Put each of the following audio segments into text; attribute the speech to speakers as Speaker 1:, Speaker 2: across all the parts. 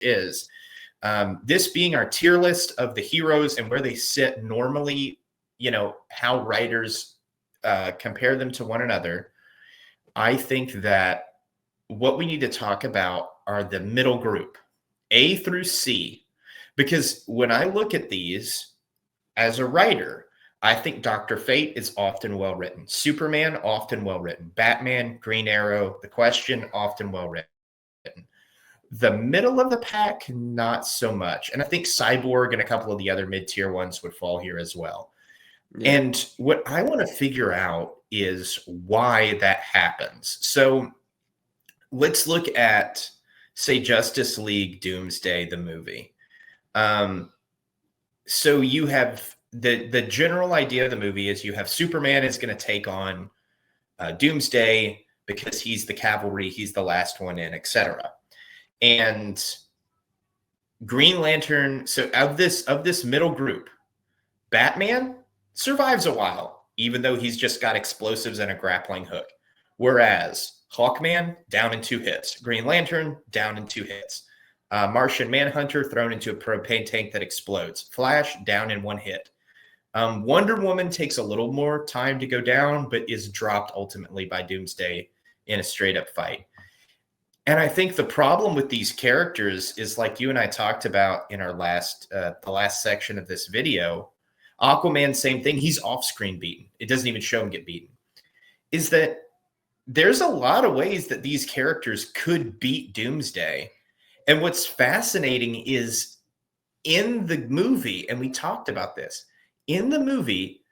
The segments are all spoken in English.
Speaker 1: is. This being our tier list of the heroes and where they sit normally, how writers compare them to one another, I think that what we need to talk about are the middle group, A through C, because when I look at these as a writer, I think Dr. Fate is often well written. Superman, often well written. Batman, Green Arrow, The Question, often well written. The middle of the pack, not so much. And I think Cyborg and a couple of the other mid-tier ones would fall here as well. Yeah. And what I want to figure out is why that happens. So let's look at, say, Justice League Doomsday, the movie. So you have the general idea of the movie is you have Superman is going to take on Doomsday because he's the cavalry, he's the last one in, etc. And Green Lantern, so of this middle group, Batman survives a while, even though he's just got explosives and a grappling hook. Whereas Hawkman, down in 2 hits. Green Lantern, down in 2 hits. Martian Manhunter, thrown into a propane tank that explodes. Flash, down in 1 hit. Wonder Woman takes a little more time to go down, but is dropped ultimately by Doomsday in a straight-up fight. And I think the problem with these characters is, like you and I talked about in our the last section of this video, Aquaman, same thing. He's off-screen beaten. It doesn't even show him get beaten. Is that there's a lot of ways that these characters could beat Doomsday. And what's fascinating is in the movie, and we talked about this, in the movie,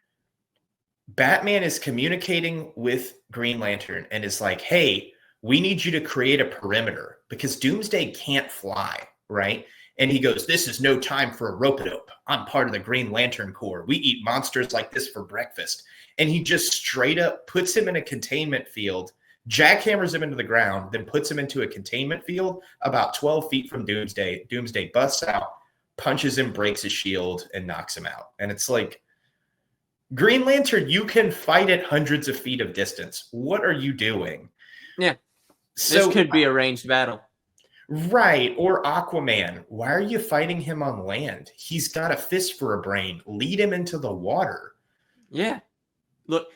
Speaker 1: Batman is communicating with Green Lantern and is like, hey, we need you to create a perimeter because Doomsday can't fly, right? And he goes, this is no time for a rope-a-dope. I'm part of the Green Lantern Corps. We eat monsters like this for breakfast. And he just straight up puts him in a containment field, jackhammers him into the ground, then puts him into a containment field about 12 feet from Doomsday. Doomsday busts out, punches him, breaks his shield, and knocks him out. And it's like, Green Lantern, you can fight at hundreds of feet of distance. What are you doing?
Speaker 2: Yeah. So, this could be a ranged battle.
Speaker 1: Right. Or Aquaman. Why are you fighting him on land? He's got a fist for a brain. Lead him into the water.
Speaker 2: Yeah. Look,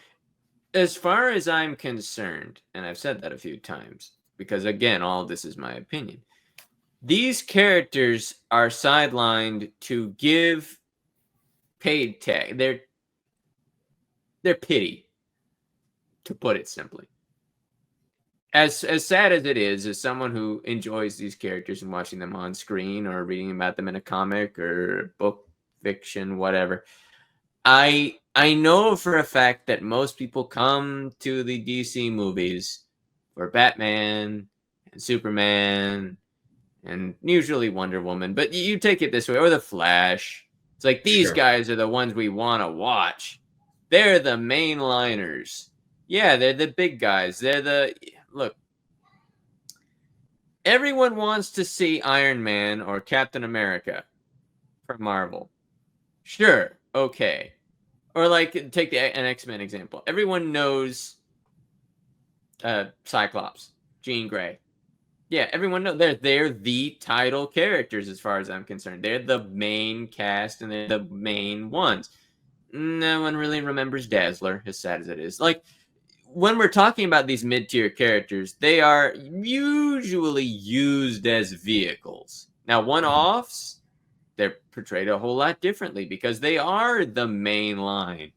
Speaker 2: as far as I'm concerned, and I've said that a few times, because again, all this is my opinion, these characters are sidelined to give paid tag. They're pity, to put it simply. As sad as it is, as someone who enjoys these characters and watching them on screen or reading about them in a comic or book, fiction, whatever, I know for a fact that most people come to the DC movies for Batman and Superman and usually Wonder Woman, but you take it this way, or the Flash. It's like these guys are the ones we want to watch. They're the mainliners. Yeah, they're the big guys. Look, everyone wants to see Iron Man or Captain America from Marvel. Sure, okay. Or like, take an X-Men example. Everyone knows Cyclops, Jean Grey. Yeah, everyone knows they're the title characters as far as I'm concerned. They're the main cast and they're the main ones. No one really remembers Dazzler, as sad as it is. Like, when we're talking about these mid-tier characters, they are usually used as vehicles. Now, one-offs, they're portrayed a whole lot differently because they are the main line.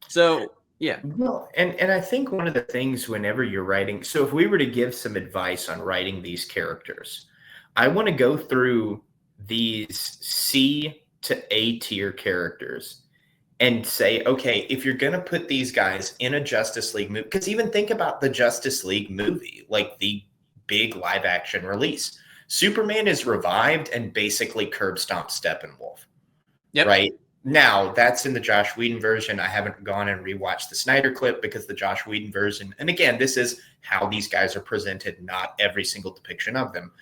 Speaker 2: So, yeah.
Speaker 1: Well, and I think one of the things whenever you're writing, so if we were to give some advice on writing these characters, I want to go through these C to A tier characters and say, okay, if you're going to put these guys in a Justice League movie, because even think about the Justice League movie, like the big live action release. Superman is revived and basically curb stomp Steppenwolf. Yep. Right? Now, that's in the Josh Whedon version. I haven't gone and rewatched the Snyder clip because the Josh Whedon version, and again, this is how these guys are presented, not every single depiction of them,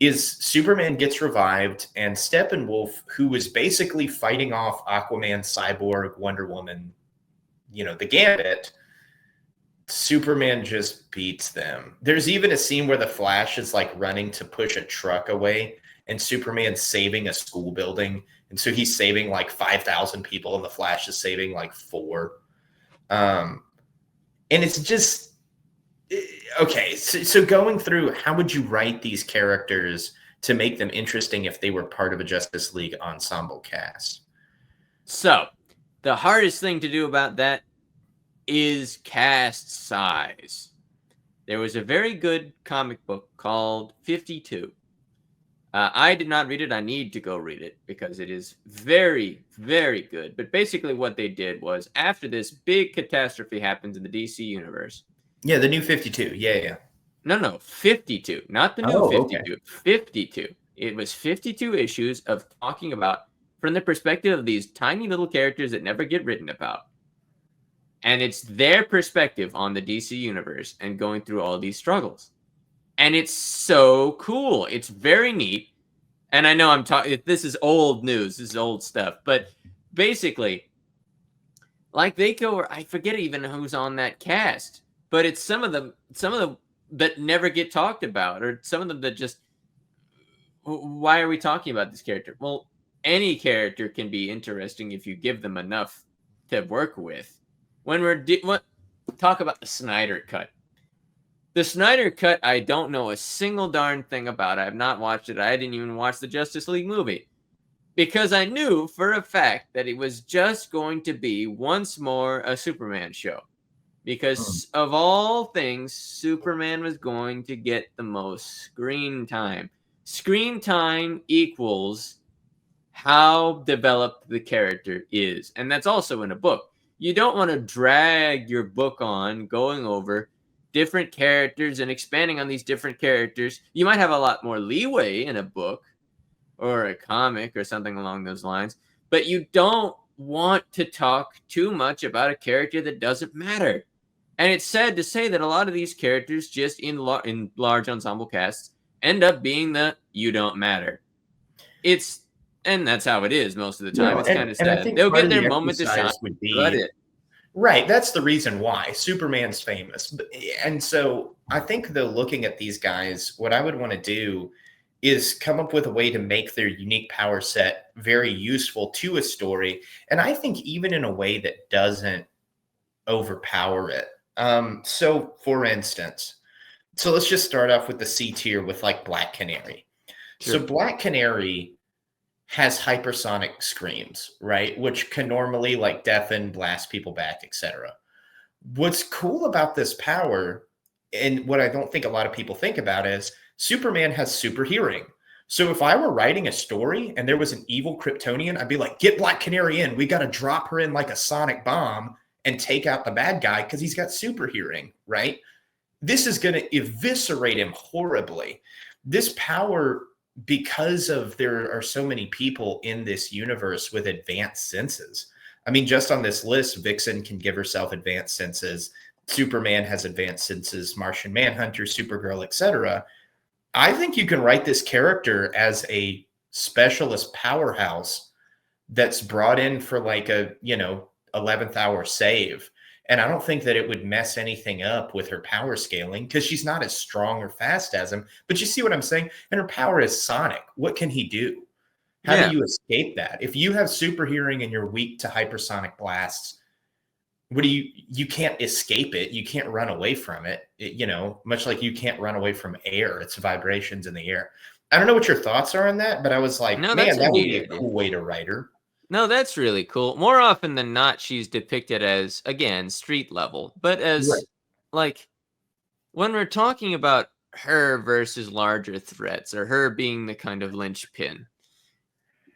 Speaker 1: is Superman gets revived and Steppenwolf, who was basically fighting off Aquaman, Cyborg, Wonder Woman, the Gambit, Superman just beats them. There's even a scene where the Flash is like running to push a truck away, and Superman's saving a school building. And so he's saving like 5,000 people, and the Flash is saving like four. And it's just okay. So going through, how would you write these characters to make them interesting if they were part of a Justice League ensemble cast?
Speaker 2: So, the hardest thing to do about that is cast size. There was a very good comic book called 52. I did not read it. I need to go read it because it is very, very good. But basically, what they did was after this big catastrophe happens in the DC universe.
Speaker 1: Yeah, the new 52. Yeah.
Speaker 2: No, 52. Not the new 52. Okay. 52. It was 52 issues of talking about from the perspective of these tiny little characters that never get written about. And it's their perspective on the DC universe and going through all these struggles. And it's so cool. It's very neat. And I know I'm talking, this is old news. This is old stuff. But basically, like they go, I forget even who's on that cast. But it's some of them that never get talked about. Or some of them that just, why are we talking about this character? Well, any character can be interesting if you give them enough to work with. When we're talk about the Snyder Cut. The Snyder Cut, I don't know a single darn thing about. I have not watched it. I didn't even watch the Justice League movie. Because I knew for a fact that it was just going to be once more a Superman show. Because of all things, Superman was going to get the most screen time. Screen time equals how developed the character is. And that's also in a book. You don't want to drag your book on going over different characters and expanding on these different characters. You might have a lot more leeway in a book or a comic or something along those lines, but you don't want to talk too much about a character that doesn't matter. And it's sad to say that a lot of these characters just in large ensemble casts end up being the you don't matter. And that's how it is most of the time. It's kind of sad. They'll get their moment to shine.
Speaker 1: Right. That's the reason why Superman's famous. And so I think, though, looking at these guys, what I would want to do is come up with a way to make their unique power set very useful to a story. And I think even in a way that doesn't overpower it. So, for instance, let's just start off with the C tier with like Black Canary. Sure. So Black Canary has hypersonic screams, right? Which can normally like deafen, blast people back, etc. What's cool about this power, and what I don't think a lot of people think about, is Superman has super hearing. So if I were writing a story and there was an evil Kryptonian, I'd be like, get Black Canary in. We got to drop her in like a sonic bomb and take out the bad guy because he's got super hearing, right? This is going to eviscerate him horribly. This power, because of there are so many people in this universe with advanced senses. I mean, just on this list, Vixen can give herself advanced senses. Superman has advanced senses, Martian Manhunter, Supergirl, etc. I think you can write this character as a specialist powerhouse that's brought in for like a, 11th hour save. And I don't think that it would mess anything up with her power scaling because she's not as strong or fast as him. But you see what I'm saying? And her power is sonic. What can he do? How do you escape that? If you have super hearing and you're weak to hypersonic blasts, you can't escape it. You can't run away from it. Much like you can't run away from air. It's vibrations in the air. I don't know what your thoughts are on that, but I was like, man, that would be a cool way to write her.
Speaker 2: No, that's really cool. More often than not, she's depicted as, again, street level. But as, like, when we're talking about her versus larger threats, or her being the kind of linchpin,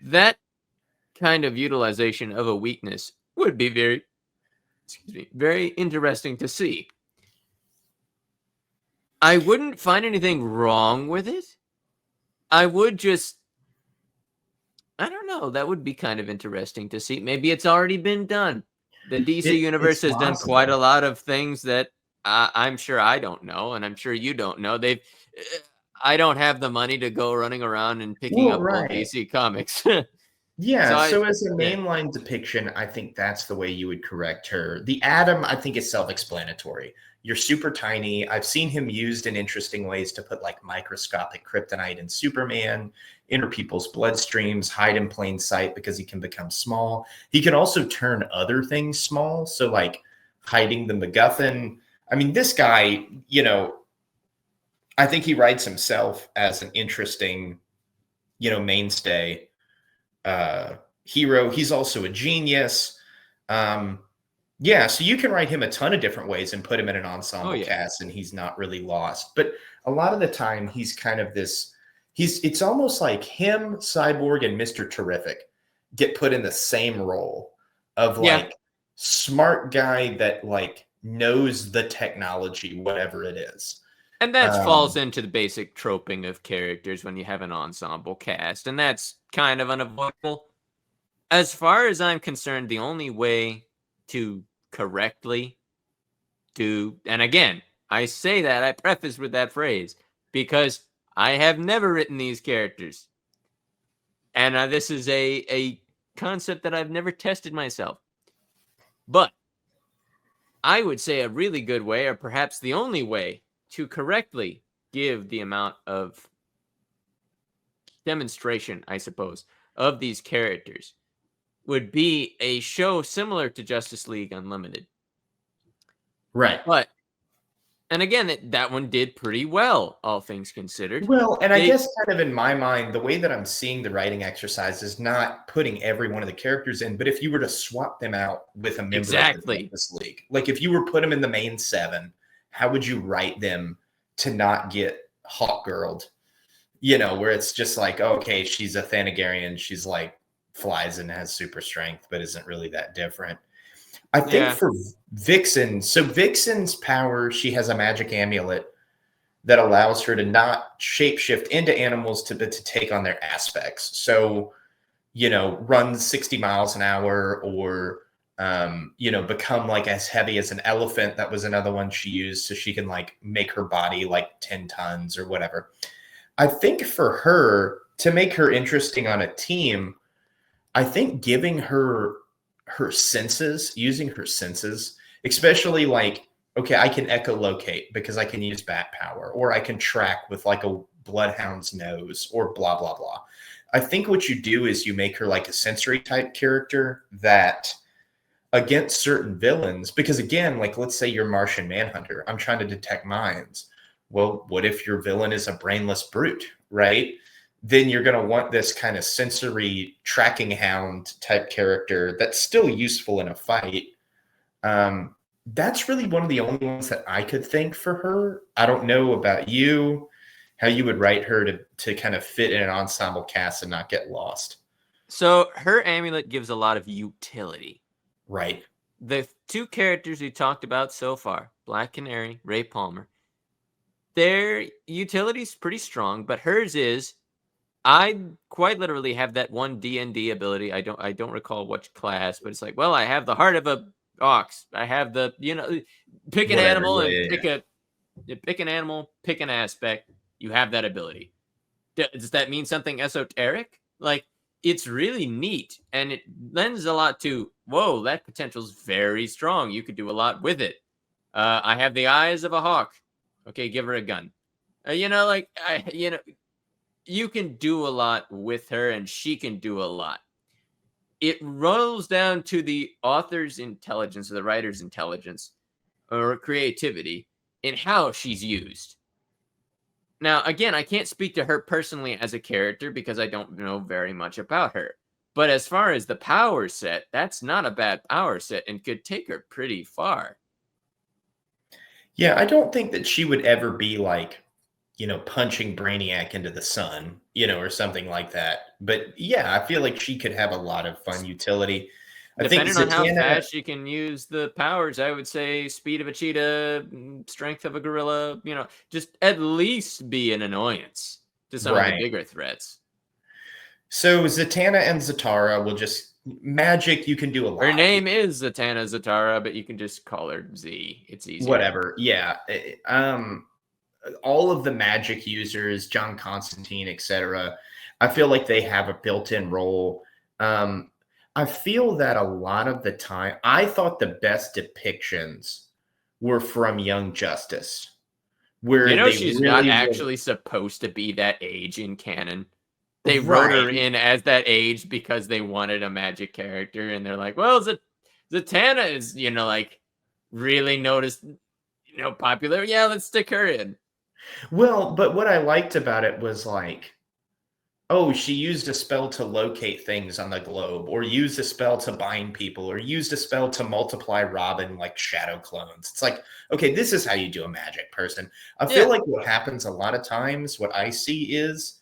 Speaker 2: that kind of utilization of a weakness would be very interesting to see. I wouldn't find anything wrong with it. I would just, I don't know. That would be kind of interesting to see. Maybe it's already been done. The DC universe has done quite a lot of things that I'm sure I don't know, and I'm sure you don't know. I don't have the money to go running around and picking up all DC comics.
Speaker 1: Yeah, so as a mainline depiction, I think that's the way you would correct her. The Atom, I think, is self-explanatory. you're super tiny. I've seen him used in interesting ways to put like microscopic kryptonite in Superman, enter people's bloodstreams, hide in plain sight because he can become small. He can also turn other things small. So like hiding the MacGuffin. I mean, this guy, you know, I think he writes himself as an interesting, you know, mainstay hero. He's also a genius. Um, yeah, so you can write him a ton of different ways and put him in an ensemble cast, and he's not really lost. But a lot of the time, he's kind of this. It's almost like him, Cyborg, and Mr. Terrific get put in the same role of like smart guy that like knows the technology, whatever it is.
Speaker 2: And that falls into the basic troping of characters when you have an ensemble cast, and that's kind of unavoidable. As far as I'm concerned, the only way to correctly do, and again, I say that, I preface with that phrase, because I have never written these characters. And this is a concept that I've never tested myself. But I would say a really good way, or perhaps the only way, to correctly give the amount of demonstration, I suppose, of these characters would be a show similar to Justice League Unlimited.
Speaker 1: Right.
Speaker 2: But, and again, that one did pretty well, all things considered.
Speaker 1: Well, and I guess kind of in my mind, the way that I'm seeing the writing exercise is not putting every one of the characters in, but if you were to swap them out with a member of the Justice League, like if you were put them in the main 7, how would you write them to not get hawk-girled? You know, where it's just like, okay, she's a Thanagarian, she's like flies and has super strength, but isn't really that different. I think for Vixen, so Vixen's power, she has a magic amulet that allows her to not shapeshift into animals to take on their aspects. So, you know, run 60 miles an hour or, you know, become like as heavy as an elephant. That was another one she used. So she can like make her body like 10 tons or whatever. I think for her, to make her interesting on a team, I think giving her senses, using her senses, especially like, okay, I can echolocate because I can use bat power, or I can track with like a bloodhound's nose, or blah, blah, blah. I think what you do is you make her like a sensory type character that against certain villains, because again, like let's say you're Martian Manhunter, I'm trying to detect minds. Well, what if your villain is a brainless brute, right? Then you're going to want this kind of sensory tracking hound type character that's still useful in a fight. That's really one of the only ones that I could think for her. I don't know about you, how you would write her to kind of fit in an ensemble cast and not get lost.
Speaker 2: So her amulet gives a lot of utility.
Speaker 1: Right.
Speaker 2: The 2 characters we talked about so far, Black Canary, Ray Palmer, their utility's pretty strong, but hers is, I quite literally have that one D&D ability. I don't recall which class, but it's like, well, I have the heart of a ox. I have the, you know, pick an animal and pick an animal, pick an aspect. You have that ability. Does that mean something esoteric? Like, it's really neat, and it lends a lot to, whoa, that potential's very strong. You could do a lot with it. I have the eyes of a hawk. Okay, give her a gun. You know, like, you can do a lot with her, and she can do a lot. It rolls down to the author's intelligence, or the writer's intelligence, or creativity in how she's used. Now, again, I can't speak to her personally as a character because I don't know very much about her. But as far as the power set, that's not a bad power set and could take her pretty far.
Speaker 1: Yeah, I don't think that she would ever be like, you know, punching Brainiac into the sun, you know, or something like that. But yeah, I feel like she could have a lot of fun utility.
Speaker 2: Depending on how fast she can use the powers, I would say speed of a cheetah, strength of a gorilla, you know, just at least be an annoyance to some of the bigger threats.
Speaker 1: So Zatanna and Zatara will just magic. You can do a lot.
Speaker 2: Her name is Zatanna Zatara, but you can just call her Z. It's easy.
Speaker 1: Whatever. Yeah. All of the magic users, John Constantine, etc., I feel like they have a built-in role. I feel that a lot of the time, I thought the best depictions were from Young Justice,
Speaker 2: You
Speaker 1: where
Speaker 2: know,
Speaker 1: they
Speaker 2: she's not
Speaker 1: really were
Speaker 2: actually supposed to be that age in canon. They wrote her
Speaker 1: right.
Speaker 2: in as that age because they wanted a magic character, and they're like, well, Zatanna is, like really noticed, popular. Yeah, let's stick her in.
Speaker 1: Well, but what I liked about it was like, oh, she used a spell to locate things on the globe, or used a spell to bind people, or used a spell to multiply Robin like shadow clones. It's like, okay, this is how you do a magic person. I feel
Speaker 2: Yeah.
Speaker 1: like what happens a lot of times, what I see is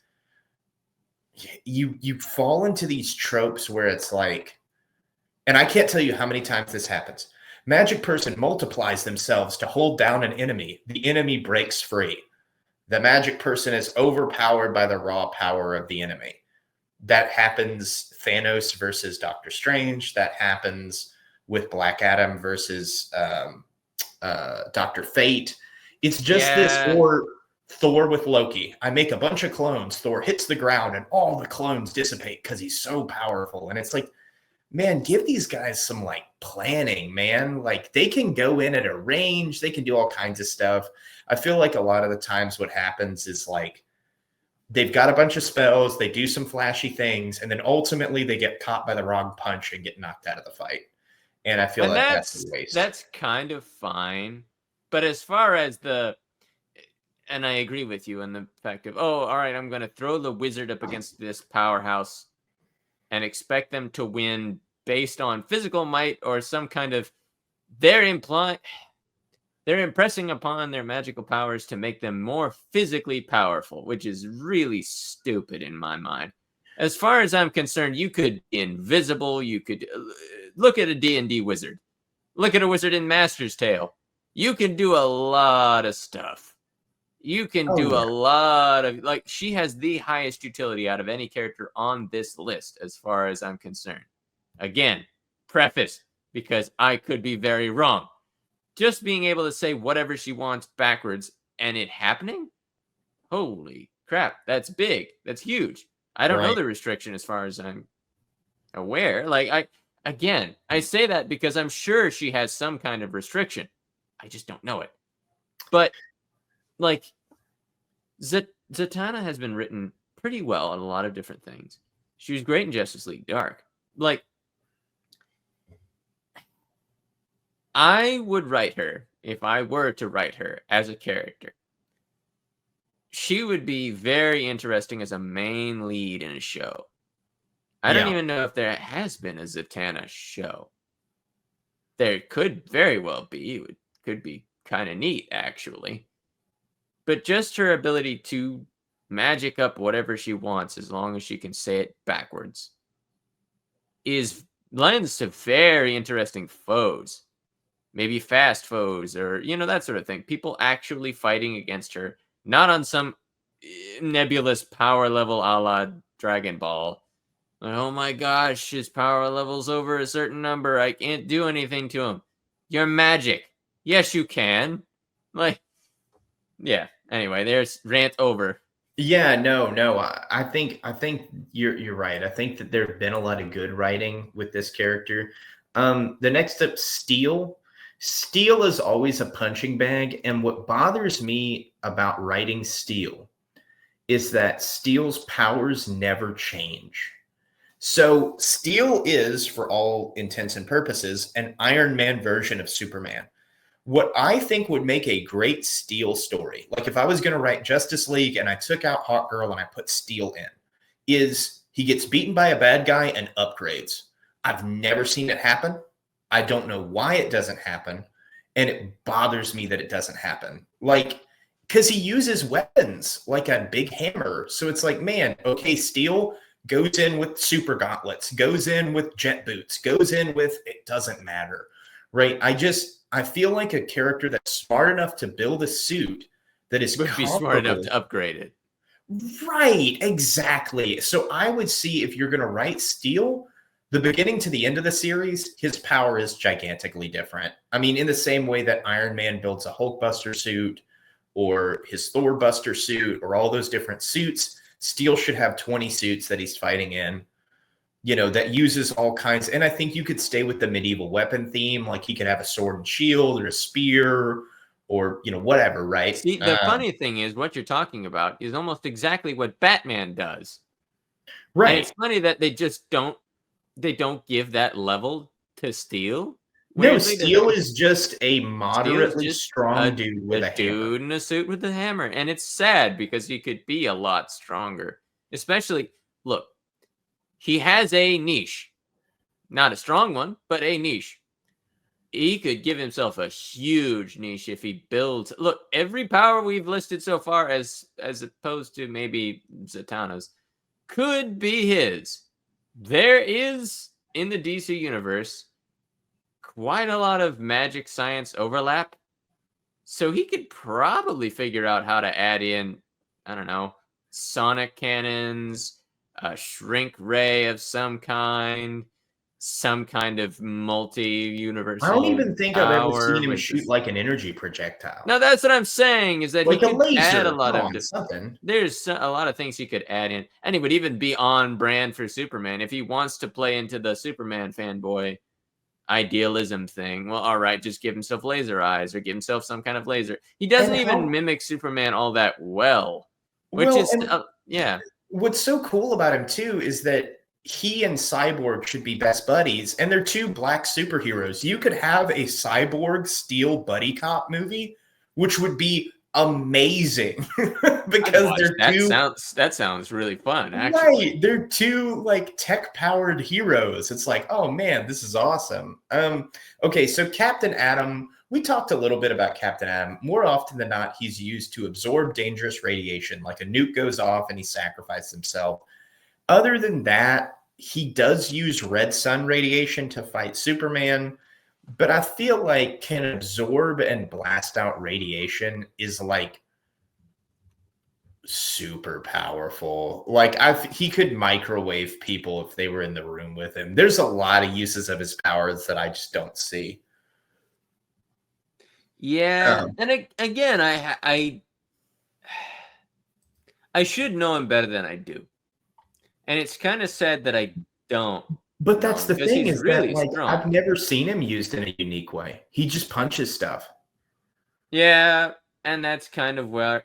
Speaker 1: you fall into these tropes where it's like, and I can't tell you how many times this happens. Magic person multiplies themselves to hold down an enemy. The enemy breaks free. The magic person is overpowered by the raw power of the enemy. That happens Thanos versus Doctor Strange. That happens with Black Adam versus Doctor Fate. It's just this,
Speaker 2: Yeah.
Speaker 1: or Thor with Loki. I make a bunch of clones. Thor hits the ground and all the clones dissipate because he's so powerful. And it's like, man, give these guys some like planning, man. Like they can go in at a range, they can do all kinds of stuff. I feel like a lot of the times what happens is like they've got a bunch of spells, they do some flashy things, and then ultimately they get caught by the wrong punch and get knocked out of the fight. And I feel
Speaker 2: And
Speaker 1: like that's a
Speaker 2: that's
Speaker 1: waste.
Speaker 2: that's kind of fine. But as far as and I agree with you in the fact of, oh, all right, I'm going to throw the wizard up against this powerhouse and expect them to win based on physical might or some kind of they're implying they're impressing upon their magical powers to make them more physically powerful, which is really stupid in my mind. As far as I'm concerned, you could be invisible, you could look at a D&D wizard. Look at a wizard in Master's Tale. You can do a lot of stuff. You can
Speaker 1: Oh
Speaker 2: do a
Speaker 1: yeah.
Speaker 2: lot of, like, she has the highest utility out of any character on this list, as far as I'm concerned. Again, preface, because I could be very wrong. Just being able to say whatever she wants backwards and it happening? Holy crap, that's big. That's huge. I don't know
Speaker 1: Right.
Speaker 2: the restriction as far as I'm aware. I say that because I'm sure she has some kind of restriction. I just don't know it. But like Zatanna has been written pretty well on a lot of different things. She was great in Justice League Dark. Like, I would write her, if I were to write her as a character, she would be very interesting as a main lead in a show. I don't
Speaker 1: Yeah.
Speaker 2: even know if there has been a Zatanna show. There could very well be. It could be kind of neat, actually. But just her ability to magic up whatever she wants as long as she can say it backwards is lends to very interesting foes. Maybe fast foes or, that sort of thing. People actually fighting against her, not on some nebulous power level a la Dragon Ball. Like, oh my gosh, his power level's over a certain number. I can't do anything to him. You're magic. Yes, you can. Like, yeah. Anyway, there's rant over.
Speaker 1: Yeah, no. I think you're right. I think that there have been a lot of good writing with this character. The next up, Steel. Steel is always a punching bag, and what bothers me about writing Steel is that Steel's powers never change. So Steel is, for all intents and purposes, an Iron Man version of Superman. What I think would make a great Steel story, like if I was going to write Justice League and I took out Hawk Girl and I put Steel in, is he gets beaten by a bad guy and upgrades. I've never seen it happen. I don't know why it doesn't happen. And it bothers me that it doesn't happen. Like, because he uses weapons like a big hammer. So it's like, man, okay, Steel goes in with super gauntlets, goes in with jet boots, goes in with it doesn't matter. Right. I feel like a character that's smart enough to build a suit that is
Speaker 2: Would be smart enough
Speaker 1: comparable.
Speaker 2: to upgrade it.
Speaker 1: Right, exactly. So I would see if you're going to write Steel, the beginning to the end of the series, his power is gigantically different. I mean, in the same way that Iron Man builds a Hulkbuster suit or his Thor Buster suit or all those different suits, Steel should have 20 suits that he's fighting in. that uses all kinds. And I think you could stay with the medieval weapon theme. Like he could have a sword and shield or a spear or, whatever, right?
Speaker 2: See, the funny thing is what you're talking about is almost exactly what Batman does. And it's
Speaker 1: Right.
Speaker 2: funny that they don't give that level to Steel.
Speaker 1: No,
Speaker 2: Weirdly,
Speaker 1: Steel is just a
Speaker 2: Steel is
Speaker 1: moderately
Speaker 2: just
Speaker 1: strong dude
Speaker 2: a
Speaker 1: with a hammer.
Speaker 2: dude in a suit with a hammer, and it's sad because he could be a lot stronger. Especially, look, he has a niche, not a strong one, but a niche. He could give himself a huge niche if he builds. Look, every power we've listed so far, as opposed to maybe Zatanna's, could be his. There is in the DC universe quite a lot of magic science overlap. So he could probably figure out how to add in, I don't know, sonic cannons, a shrink ray of some kind of
Speaker 1: I don't
Speaker 2: multi-universal
Speaker 1: even think I've ever
Speaker 2: power
Speaker 1: seen him
Speaker 2: with
Speaker 1: shoot
Speaker 2: this.
Speaker 1: like an energy projectile.
Speaker 2: Now that's what I'm saying, is that he
Speaker 1: Like a
Speaker 2: could add a
Speaker 1: laser.
Speaker 2: lot
Speaker 1: Come
Speaker 2: of
Speaker 1: on, something.
Speaker 2: there's a lot of things he could add in, and he would even be on brand for Superman if he wants to play into the Superman fanboy idealism thing. Well, all right, just give himself laser eyes or give himself some kind of laser. He doesn't
Speaker 1: And
Speaker 2: even
Speaker 1: how
Speaker 2: mimic Superman all that well, which
Speaker 1: well,
Speaker 2: is
Speaker 1: and
Speaker 2: yeah.
Speaker 1: what's so cool about him too is that he and Cyborg should be best buddies, and they're two black superheroes. You could have a Cyborg Steel buddy cop movie, which would be amazing
Speaker 2: I'd
Speaker 1: because
Speaker 2: watch
Speaker 1: they're
Speaker 2: that.
Speaker 1: two
Speaker 2: Sounds really fun, actually.
Speaker 1: right. They're two like tech powered heroes. It's like, oh man, this is awesome. Okay, so Captain Atom. We talked a little bit about Captain Atom. More often than not, he's used to absorb dangerous radiation, like a nuke goes off and he sacrifices himself. Other than that, he does use red sun radiation to fight Superman, but I feel like can absorb and blast out radiation is like super powerful. Like he could microwave people if they were in the room with him. There's a lot of uses of his powers that I just don't see.
Speaker 2: Yeah,
Speaker 1: Um,
Speaker 2: and again, I should know him better than I do, and it's kind of sad that I don't
Speaker 1: but
Speaker 2: know
Speaker 1: that's
Speaker 2: him
Speaker 1: the
Speaker 2: because
Speaker 1: thing
Speaker 2: he's
Speaker 1: is that
Speaker 2: really
Speaker 1: like I've
Speaker 2: strong.
Speaker 1: never seen him used in a unique way. He just punches stuff.
Speaker 2: Yeah, and that's kind of where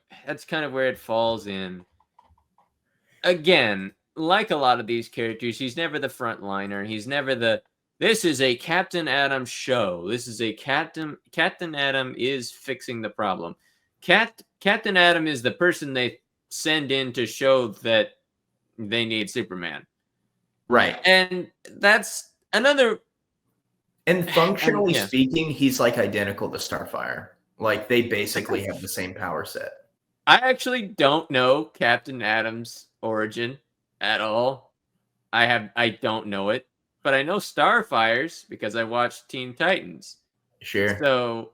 Speaker 2: it falls in. Again, like a lot of these characters, he's never the frontliner. He's never the this is a Captain Atom show. This is a Captain Atom is fixing the problem. Captain Atom is the person they send in to show that they need Superman.
Speaker 1: Right.
Speaker 2: And that's another
Speaker 1: And
Speaker 2: and
Speaker 1: functionally
Speaker 2: yeah.
Speaker 1: speaking, he's like identical to Starfire. Like they basically have the same power set.
Speaker 2: I actually don't know Captain Atom's origin at all. I don't know it, but I know Starfire's because I watched Teen Titans.
Speaker 1: Sure.
Speaker 2: So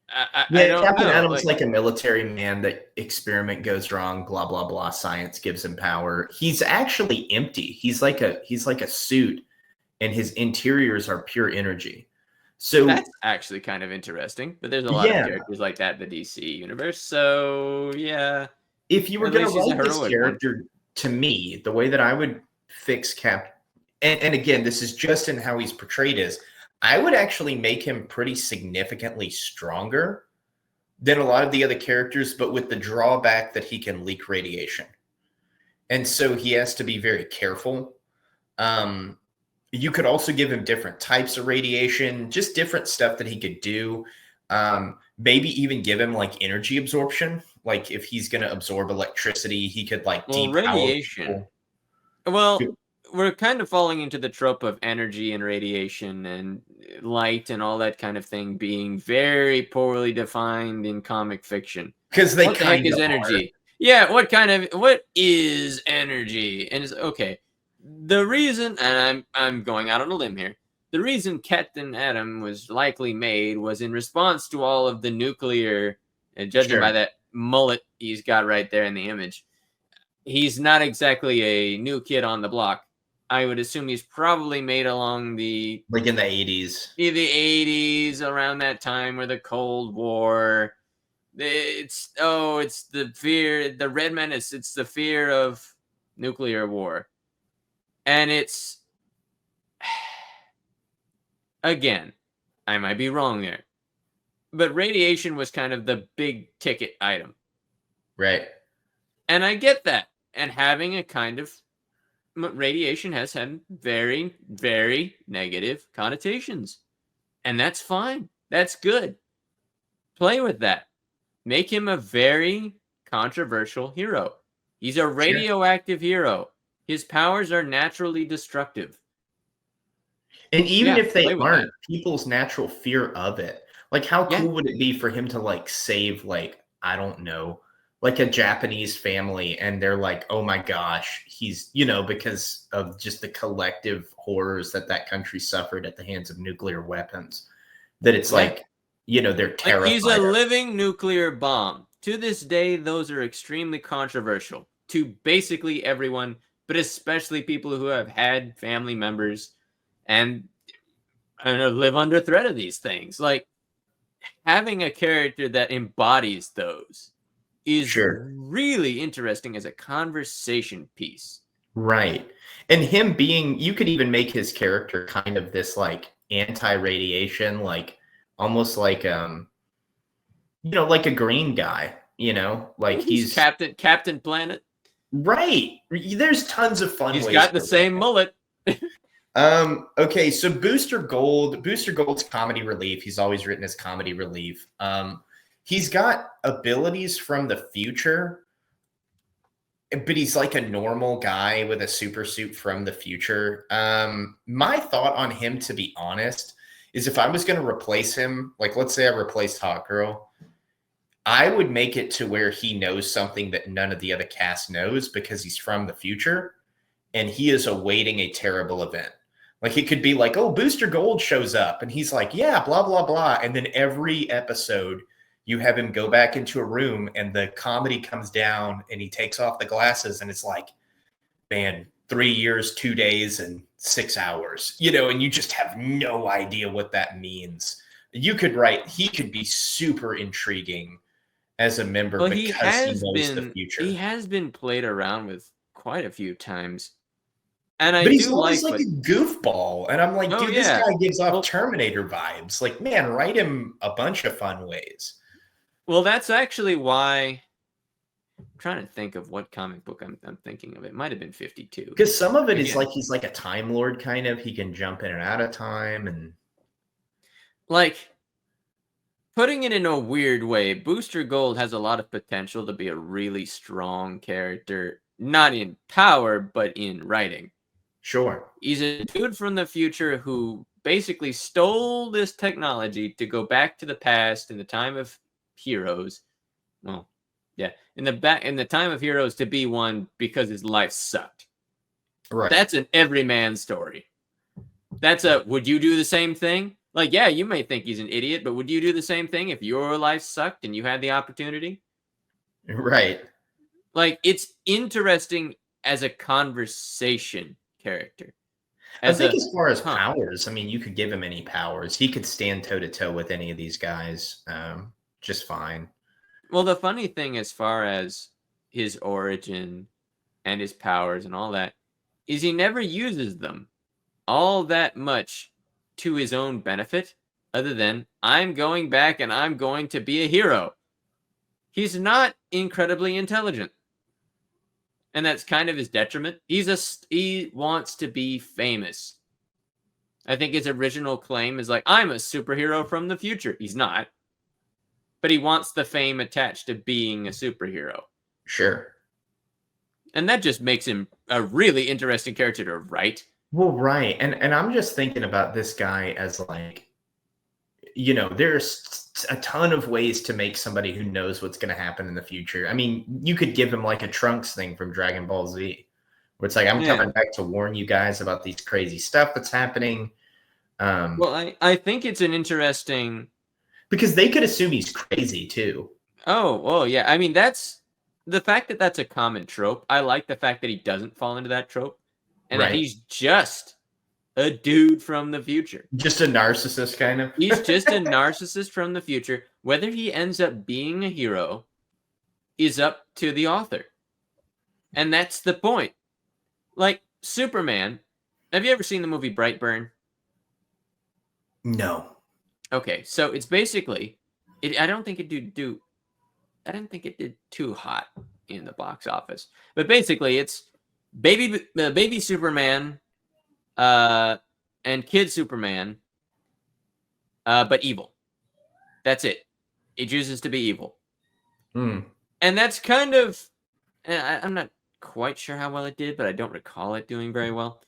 Speaker 2: I
Speaker 1: Yeah,
Speaker 2: don't
Speaker 1: Captain
Speaker 2: know.
Speaker 1: Atom's
Speaker 2: Like
Speaker 1: like a military man that experiment goes wrong, blah blah blah. Science gives him power. He's actually empty. He's like a suit, and his interiors are pure energy. So
Speaker 2: that's actually kind of interesting. But there's a lot of
Speaker 1: yeah,
Speaker 2: characters like that in the DC universe. So yeah,
Speaker 1: if you were
Speaker 2: at
Speaker 1: gonna
Speaker 2: least he's a
Speaker 1: write this
Speaker 2: heroic one.
Speaker 1: character, to me, the way that I would fix Cap, and again, this is just in how he's portrayed is, I would actually make him pretty significantly stronger than a lot of the other characters, but with the drawback that he can leak radiation. And so he has to be very careful. Um, you could also give him different types of radiation, just different stuff that he could do. Maybe even give him like energy absorption. Like if he's going to absorb electricity, he could like
Speaker 2: Well,
Speaker 1: depower
Speaker 2: radiation.
Speaker 1: people.
Speaker 2: Well, we're kind of falling into the trope of energy and radiation and light and all that kind of thing being very poorly defined in comic fiction.
Speaker 1: Because they
Speaker 2: What the heck
Speaker 1: kind
Speaker 2: is
Speaker 1: of are.
Speaker 2: energy? Yeah, what is energy? And it's okay. The reason, and I'm going out on a limb here. The reason Captain Atom was likely made was in response to all of the nuclear, and judging by
Speaker 1: Sure.
Speaker 2: that mullet he's got right there in the image, he's not exactly a new kid on the block. I would assume he's probably made along
Speaker 1: Like in the 80s.
Speaker 2: the 80s, around that time where the Cold War. It's the fear, the red menace. It's the fear of nuclear war. And it's, again, I might be wrong there, but radiation was kind of the big ticket item.
Speaker 1: Right.
Speaker 2: And I get that. And having a kind of radiation has had very, very negative connotations. And that's fine. That's good. Play with that. Make him a very controversial hero. He's a radioactive hero. His powers are naturally destructive.
Speaker 1: And even if they aren't,
Speaker 2: that.
Speaker 1: people's natural fear of it. Like, how cool would it be for him to, like, save, like, I don't know, like a Japanese family, and they're like, oh my gosh, he's, you know, because of just the collective horrors that that country suffered at the hands of nuclear weapons, that it's like, you know, they're terrified.
Speaker 2: Like, he's a living nuclear bomb. To this day, those are extremely controversial to basically everyone, but especially people who have had family members and live under threat of these things. Like, having a character that embodies those is really interesting as a conversation piece.
Speaker 1: Right. And him being, you could even make his character kind of this, like, anti-radiation, like, almost like, you know, like a green guy, you know, like he's
Speaker 2: Captain Planet.
Speaker 1: Right. There's tons of fun
Speaker 2: ways.
Speaker 1: He's
Speaker 2: got the same mullet.
Speaker 1: Okay, so Booster Gold's comedy relief. He's always written as comedy relief. He's got abilities from the future, but he's like a normal guy with a super suit from the future. My thought on him, to be honest, is if I was going to replace him, like let's say I replaced Hot Girl, I would make it to where he knows something that none of the other cast knows because he's from the future and he is awaiting a terrible event. Like it could be like, oh, Booster Gold shows up and he's like, yeah, blah, blah, blah. And then every episode you have him go back into a room and the comedy comes down and he takes off the glasses and it's like, man, 3 years, 2 days, and 6 hours, you know, and you just have no idea what that means. You could write, he could be super intriguing as a member because he knows the future.
Speaker 2: He has been played around with quite a few times. And
Speaker 1: but he's always like a goofball. And I'm like, dude, this guy gives off Terminator vibes. Like, man, write him a bunch of fun ways.
Speaker 2: Well, that's actually why I'm trying to think of what comic book I'm thinking of. It might have been 52.
Speaker 1: Because some of it is like he's like a Time Lord kind of. He can jump in and out of time. And
Speaker 2: like, putting it in a weird way, Booster Gold has a lot of potential to be a really strong character. Not in power, but in writing.
Speaker 1: Sure.
Speaker 2: He's a dude from the future who basically stole this technology to go back to the past in the time of Heroes. Well, yeah, in the time of Heroes to be one because his life sucked.
Speaker 1: Right.
Speaker 2: That's an everyman story. That's a, would you do the same thing? Like, yeah, you may think he's an idiot, but would you do the same thing if your life sucked and you had the opportunity?
Speaker 1: Right.
Speaker 2: Like, it's interesting as a conversation character.
Speaker 1: I think as far as powers, I mean, you could give him any powers. He could stand toe-to-toe with any of these guys just fine.
Speaker 2: Well, the funny thing as far as his origin and his powers and all that is he never uses them all that much to his own benefit, other than, I'm going back and I'm going to be a hero. He's not incredibly intelligent. And that's kind of his detriment. He wants to be famous. I think his original claim is like, I'm a superhero from the future. He's not. But he wants the fame attached to being a superhero.
Speaker 1: Sure.
Speaker 2: And that just makes him a really interesting character to write.
Speaker 1: Well, right. And I'm just thinking about this guy as like, you know, there's a ton of ways to make somebody who knows what's going to happen in the future. I mean, you could give him like a Trunks thing from Dragon Ball Z, where it's like, I'm coming back to warn you guys about these crazy stuff that's happening.
Speaker 2: Well, I think it's an interesting...
Speaker 1: Because they could assume he's crazy too.
Speaker 2: Oh, yeah. I mean, that's the fact that that's a common trope. I like the fact that he doesn't fall into that trope. And that he's just a dude from the future.
Speaker 1: Just a narcissist, kind of.
Speaker 2: He's just a narcissist from the future. Whether he ends up being a hero is up to the author. And that's the point. Like, Superman. Have you ever seen the movie Brightburn?
Speaker 1: No.
Speaker 2: Okay, so it's basically I don't think it I didn't think it did too hot in the box office. But basically it's baby Superman and kid Superman but evil. That's it. He chooses to be evil.
Speaker 1: Mm.
Speaker 2: And that's kind of I'm not quite sure how well it did, but I don't recall it doing very well.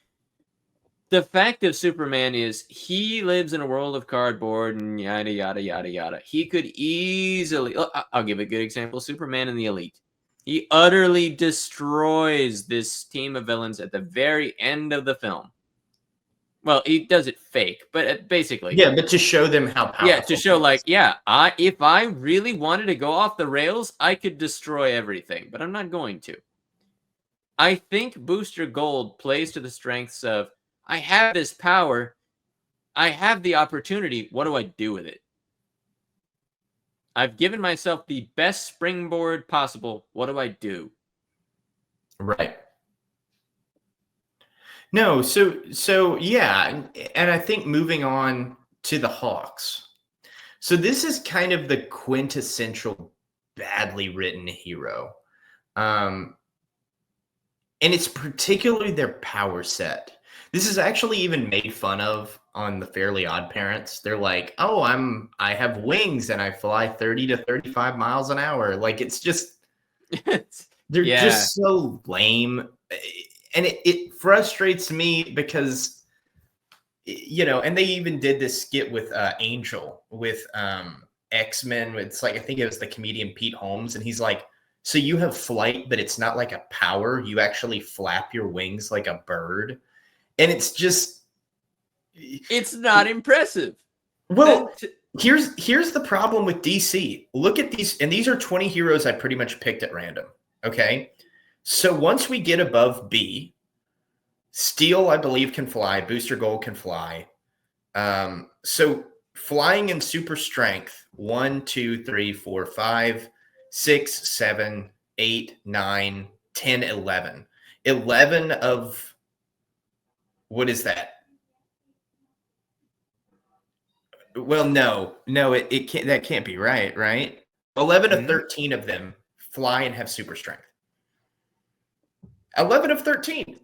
Speaker 2: The fact of Superman is he lives in a world of cardboard and yada yada yada yada. He could easily I'll give a good example. Superman and the Elite. He utterly destroys this team of villains at the very end of the film. Well, he does it fake, but basically.
Speaker 1: Yeah, but to show them how powerful.
Speaker 2: Yeah, to show like, yeah, if I really wanted to go off the rails, I could destroy everything, but I'm not going to. I think Booster Gold plays to the strengths of, I have this power, I have the opportunity, what do I do with it? I've given myself the best springboard possible, what do I do?
Speaker 1: Right. No, so yeah, and I think moving on to the Hawks. So this is kind of the quintessential badly written hero. And it's particularly their power set. This is actually even made fun of on the Fairly Odd Parents. They're like, "Oh, I have wings and I fly 30 to 35 miles an hour." Like it's just they're just so lame. And it frustrates me because and they even did this skit with Angel with X-Men. It's like I think it was the comedian Pete Holmes, and he's like, so you have flight, but it's not like a power. You actually flap your wings like a bird. And it's just
Speaker 2: it's not impressive.
Speaker 1: Well, here's the problem with DC. Look at these, and these are 20 heroes I pretty much picked at random. Okay. So once we get above B, Steel, I believe, can fly. Booster Gold can fly. So flying in super strength, 1, 2, 3, 4, 5, 6, 7, 8, 9, 10, 11. 11 of what is that? Well, no, it can't. That can't be right, right? 11 of 13 of them fly and have super strength. 11 of 13.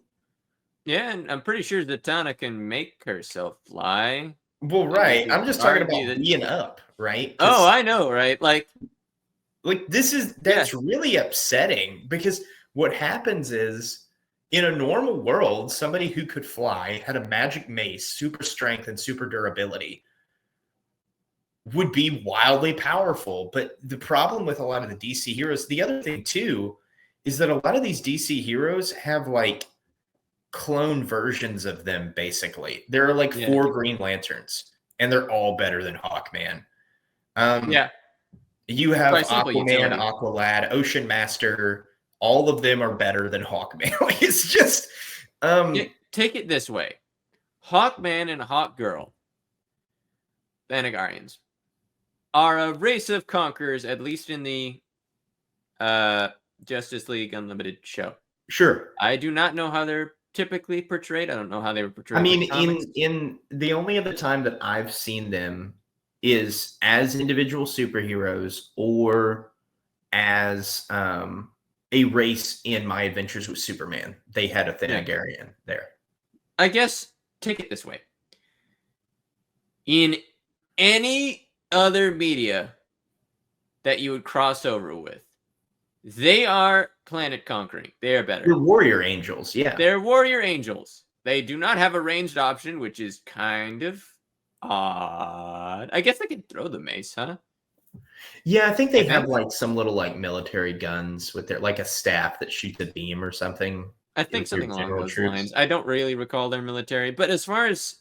Speaker 2: Yeah, and I'm pretty sure Zatanna can make herself fly.
Speaker 1: Well, right. I'm just talking about being up, right?
Speaker 2: Oh, I know, right? Like
Speaker 1: that's really upsetting because what happens is in a normal world, somebody who could fly, had a magic mace, super strength, and super durability would be wildly powerful. But the problem with a lot of the DC heroes, the other thing too, is that a lot of these DC heroes have like clone versions of them, basically. There are like 4 Green Lanterns, and they're all better than Hawkman. You have Aquaman, Aqualad, Ocean Master. All of them are better than Hawkman. Like it's just
Speaker 2: take it this way. Hawkman and Hawkgirl, Thanagarians, are a race of conquerors, at least in the Justice League Unlimited show.
Speaker 1: Sure.
Speaker 2: I do not know how they're typically portrayed. I don't know how they were portrayed.
Speaker 1: I mean, in the only other time that I've seen them is as individual superheroes or as a race in My Adventures with Superman. They had a Thanagarian there.
Speaker 2: I guess take it this way. In any other media that you would cross over with, they are planet conquering. They are better.
Speaker 1: They're warrior angels, yeah.
Speaker 2: They're warrior angels. They do not have a ranged option, which is kind of odd. I guess they can throw the mace, huh?
Speaker 1: Yeah, I think they have like some little like military guns with their like a staff that shoots a beam or something.
Speaker 2: I think something along those lines. I don't really recall their military, but as far as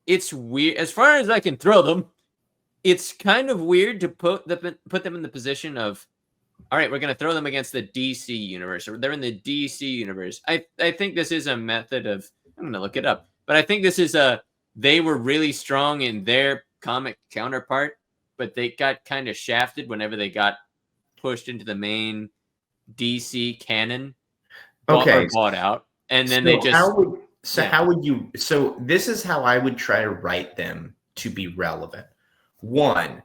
Speaker 2: it's weird, as far as I can throw them, it's kind of weird to put them in the position of, all right, we're going to throw them against the DC universe, or they're in the DC universe. I think this is a method of, I'm going to look it up, but I think this is they were really strong in their comic counterpart, but they got kind of shafted whenever they got pushed into the main DC canon.
Speaker 1: Okay.
Speaker 2: Or bought out. and then they just
Speaker 1: how would you? So this is how I would try to write them to be relevant. One,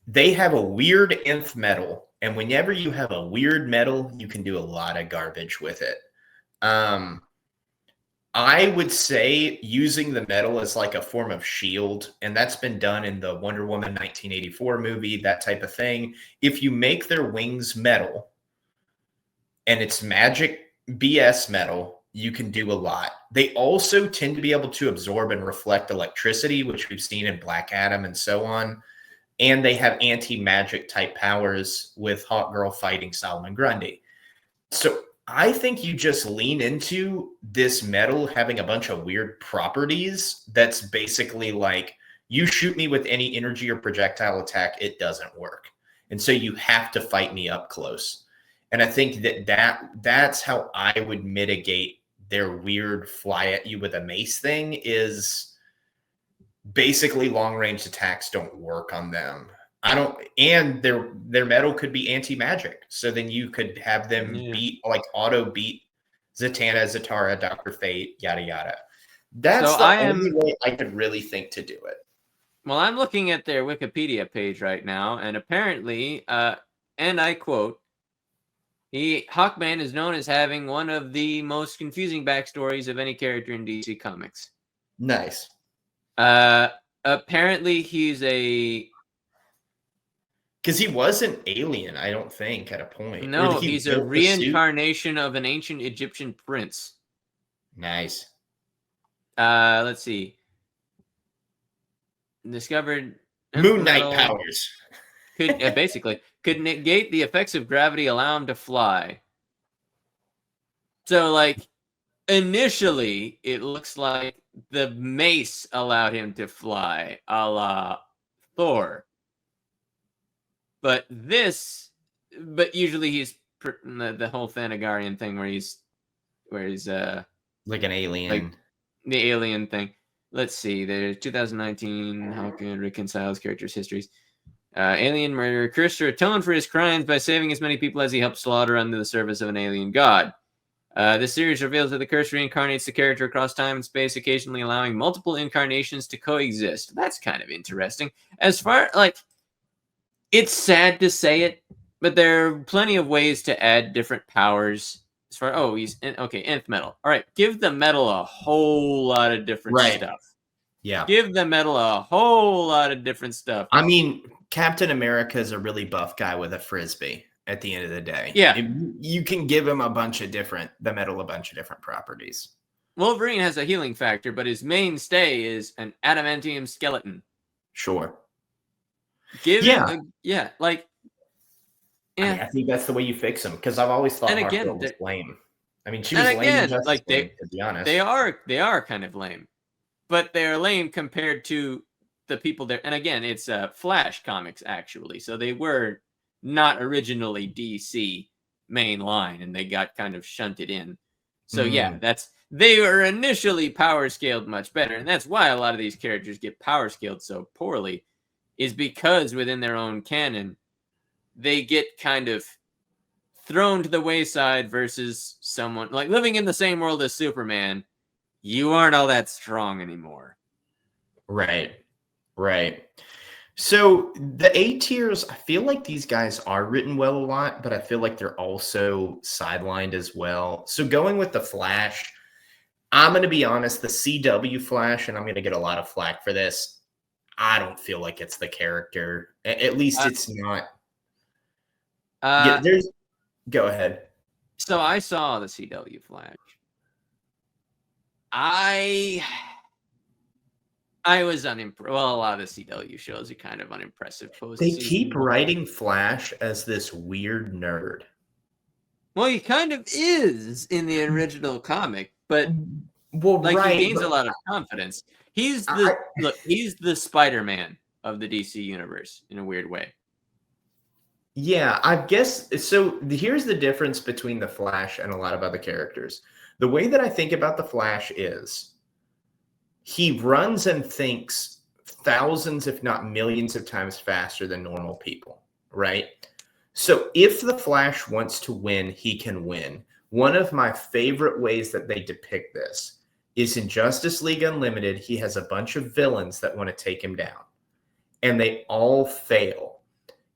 Speaker 1: they have a weird nth metal, and whenever you have a weird metal, you can do a lot of garbage with it. I would say using the metal as like a form of shield, and that's been done in the Wonder Woman 1984 movie, that type of thing. If you make their wings metal and it's magic BS metal, you can do a lot. They also tend to be able to absorb and reflect electricity, which we've seen in Black Adam and so on. And they have anti-magic type powers with Hawk Girl fighting Solomon Grundy. So I think you just lean into this metal having a bunch of weird properties that's basically like, you shoot me with any energy or projectile attack, it doesn't work. And so you have to fight me up close. And I think that's how I would mitigate their weird fly at you with a mace thing, is basically long range attacks don't work on them. And their metal could be anti-magic. So then you could have them auto beat Zatanna, Zatara, Dr. Fate, yada yada. That's the only way I could really think to do it.
Speaker 2: Well, I'm looking at their Wikipedia page right now, and apparently, and I quote, Hawkman is known as having one of the most confusing backstories of any character in DC Comics.
Speaker 1: Nice.
Speaker 2: Apparently he's
Speaker 1: because he was an alien, I don't think, at a point.
Speaker 2: No, he's a reincarnation of an ancient Egyptian prince.
Speaker 1: Nice.
Speaker 2: Let's see. Discovered
Speaker 1: Moon Knight powers.
Speaker 2: Could negate the effects of gravity, allow him to fly. So, like, initially, it looks like the mace allowed him to fly, a la Thor. But usually he's the whole Thanagarian thing where he's
Speaker 1: like an alien,
Speaker 2: like the alien thing. Let's see. There's 2019 Hawkman reconciles characters' histories. Alien murderer cursed to atone for his crimes by saving as many people as he helped slaughter under the service of an alien god. This series reveals that the curse reincarnates the character across time and space, occasionally allowing multiple incarnations to coexist. That's kind of interesting. As far like, it's sad to say it, but there are plenty of ways to add different powers. As far he's nth metal. All right, give the metal a whole lot of different stuff.
Speaker 1: Yeah,
Speaker 2: give the metal a whole lot of different stuff.
Speaker 1: I mean, Captain America is a really buff guy with a frisbee. At the end of the day, you can give him a bunch of different properties.
Speaker 2: Wolverine has a healing factor, but his mainstay is an adamantium skeleton.
Speaker 1: Sure.
Speaker 2: I
Speaker 1: think that's the way you fix him, because I've always thought Hawk Girl was lame. I mean, she was lame. To be honest,
Speaker 2: they are kind of lame, but they're lame compared to the people there. And again, it's Flash comics actually, so they were not originally DC main line, and they got kind of shunted in. So they were initially power scaled much better, and that's why a lot of these characters get power scaled so poorly, is because within their own canon, they get kind of thrown to the wayside versus someone like living in the same world as Superman. You aren't all that strong anymore.
Speaker 1: Right. So the A tiers, I feel like these guys are written well a lot, but I feel like they're also sidelined as well. So going with the Flash, I'm going to be honest, the CW Flash, and I'm going to get a lot of flack for this, I don't feel like it's the character. At least it's not. Go ahead.
Speaker 2: So I saw the CW Flash. I was unimpressed. Well, a lot of the CW shows are kind of unimpressive.
Speaker 1: They keep writing Flash as this weird nerd.
Speaker 2: Well, he kind of is in the original comic, but he gains a lot of confidence. He's the Spider-Man of the DC universe in a weird way.
Speaker 1: Yeah, I guess so. Here's the difference between the Flash and a lot of other characters. The way that I think about the Flash is, he runs and thinks thousands, if not millions of times faster than normal people, right? So if the Flash wants to win, he can win. One of my favorite ways that they depict this is in Justice League Unlimited. He has a bunch of villains that want to take him down, and they all fail.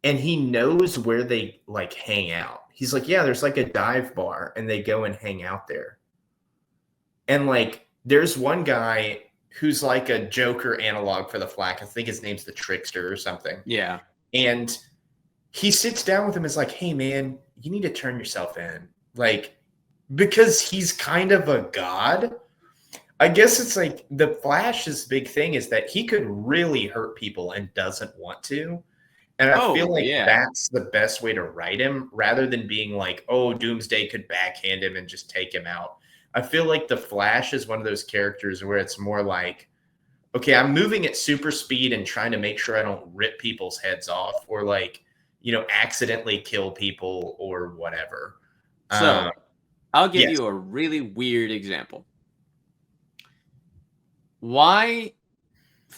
Speaker 1: And he knows where they like hang out. He's like, yeah, there's like a dive bar, and they go and hang out there. And like, there's one guy who's like a Joker analog for the Flash. I think his name's the Trickster or something.
Speaker 2: Yeah.
Speaker 1: And he sits down with him and is like, hey, man, you need to turn yourself in. Like, because he's kind of a god. I guess it's like the Flash's big thing is that he could really hurt people and doesn't want to. And I feel like that's the best way to write him rather than being like, oh, Doomsday could backhand him and just take him out. I feel like the Flash is one of those characters where it's more like, okay, I'm moving at super speed and trying to make sure I don't rip people's heads off or like, you know, accidentally kill people or whatever.
Speaker 2: So I'll give you a really weird example. Why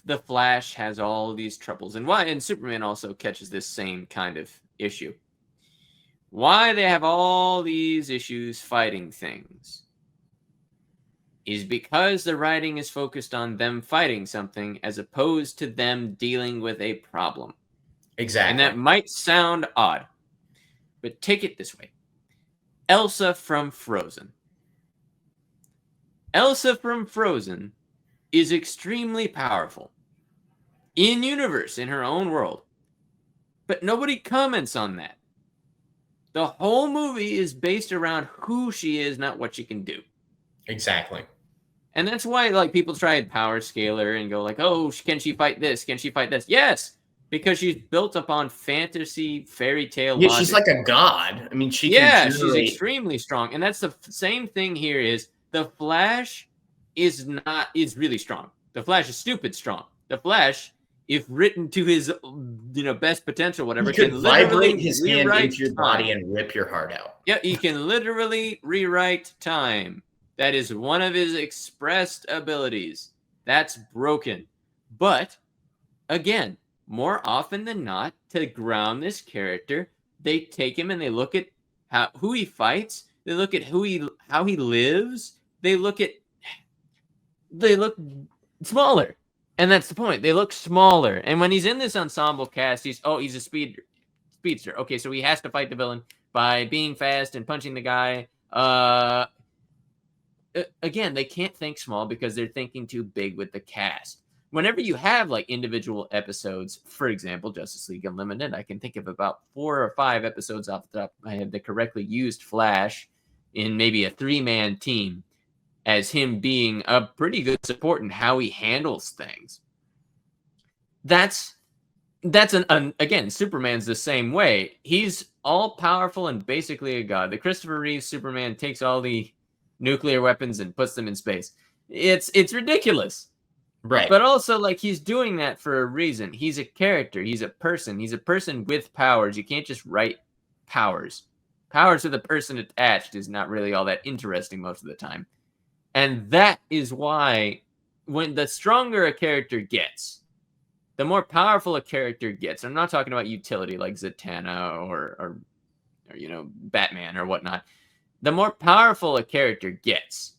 Speaker 2: the Flash has all these troubles and Superman also catches this same kind of issue. Why they have all these issues fighting things is because the writing is focused on them fighting something as opposed to them dealing with a problem.
Speaker 1: Exactly.
Speaker 2: And that might sound odd, but take it this way. Elsa from Frozen. Elsa from Frozen is extremely powerful in universe, in her own world. But nobody comments on that. The whole movie is based around who she is, not what she can do.
Speaker 1: Exactly.
Speaker 2: And that's why like people try and power scale her and go like, oh, can she fight this? Can she fight this? Yes, because she's built upon fantasy fairy tale logic.
Speaker 1: She's like a god. I mean, she's
Speaker 2: extremely strong. And that's the same thing here is the Flash is really strong. The Flash is stupid strong. The Flash, if written to his best potential, whatever,
Speaker 1: can vibrate his hand into your body and rip your heart out.
Speaker 2: Yeah, he can literally rewrite time. That is one of his expressed abilities. That's broken. But again, more often than not, to ground this character, they take him and they look at who he fights. They look at how he lives. They look smaller. And that's the point. They look smaller. And when he's in this ensemble cast, he's a speedster. Okay, so he has to fight the villain by being fast and punching the guy. Again, they can't think small because they're thinking too big with the cast. Whenever you have like individual episodes, for example, Justice League Unlimited, I can think of about 4 or 5 episodes off the top of my head that correctly used Flash in maybe a 3-man team as him being a pretty good support in how he handles things. That's again, Superman's the same way. He's all powerful and basically a god. The Christopher Reeve Superman takes all the nuclear weapons and puts them in space. It's ridiculous.
Speaker 1: Right.
Speaker 2: But also, like, he's doing that for a reason. He's a character. He's a person. He's a person with powers. You can't just write powers. Powers with a person attached is not really all that interesting most of the time. And that is why when the stronger a character gets, the more powerful a character gets. I'm not talking about utility like Zatanna or Batman or whatnot. The more powerful a character gets,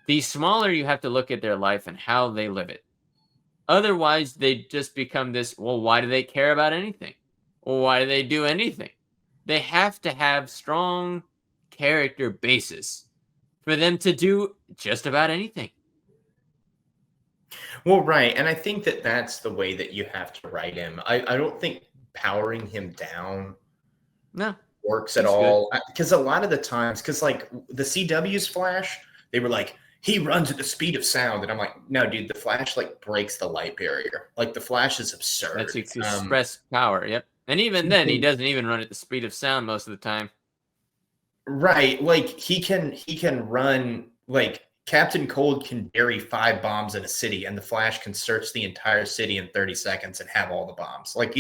Speaker 2: the smaller you have to look at their life and how they live it. Otherwise, they just become this, well, why do they care about anything? Well, why do they do anything? They have to have strong character basis for them to do just about anything.
Speaker 1: Well, right. And I think that that's the way that you have to write him. I don't think powering him down works at all. Because a lot of the times, because like the CW's Flash, they were like, he runs at the speed of sound. And I'm like, no, dude, the Flash like breaks the light barrier. Like the Flash is absurd.
Speaker 2: That's express power. Yep. And even then, he doesn't even run at the speed of sound most of the time.
Speaker 1: Right. Like he can run, like Captain Cold can bury 5 bombs in a city and the Flash can search the entire city in 30 seconds and have all the bombs. Like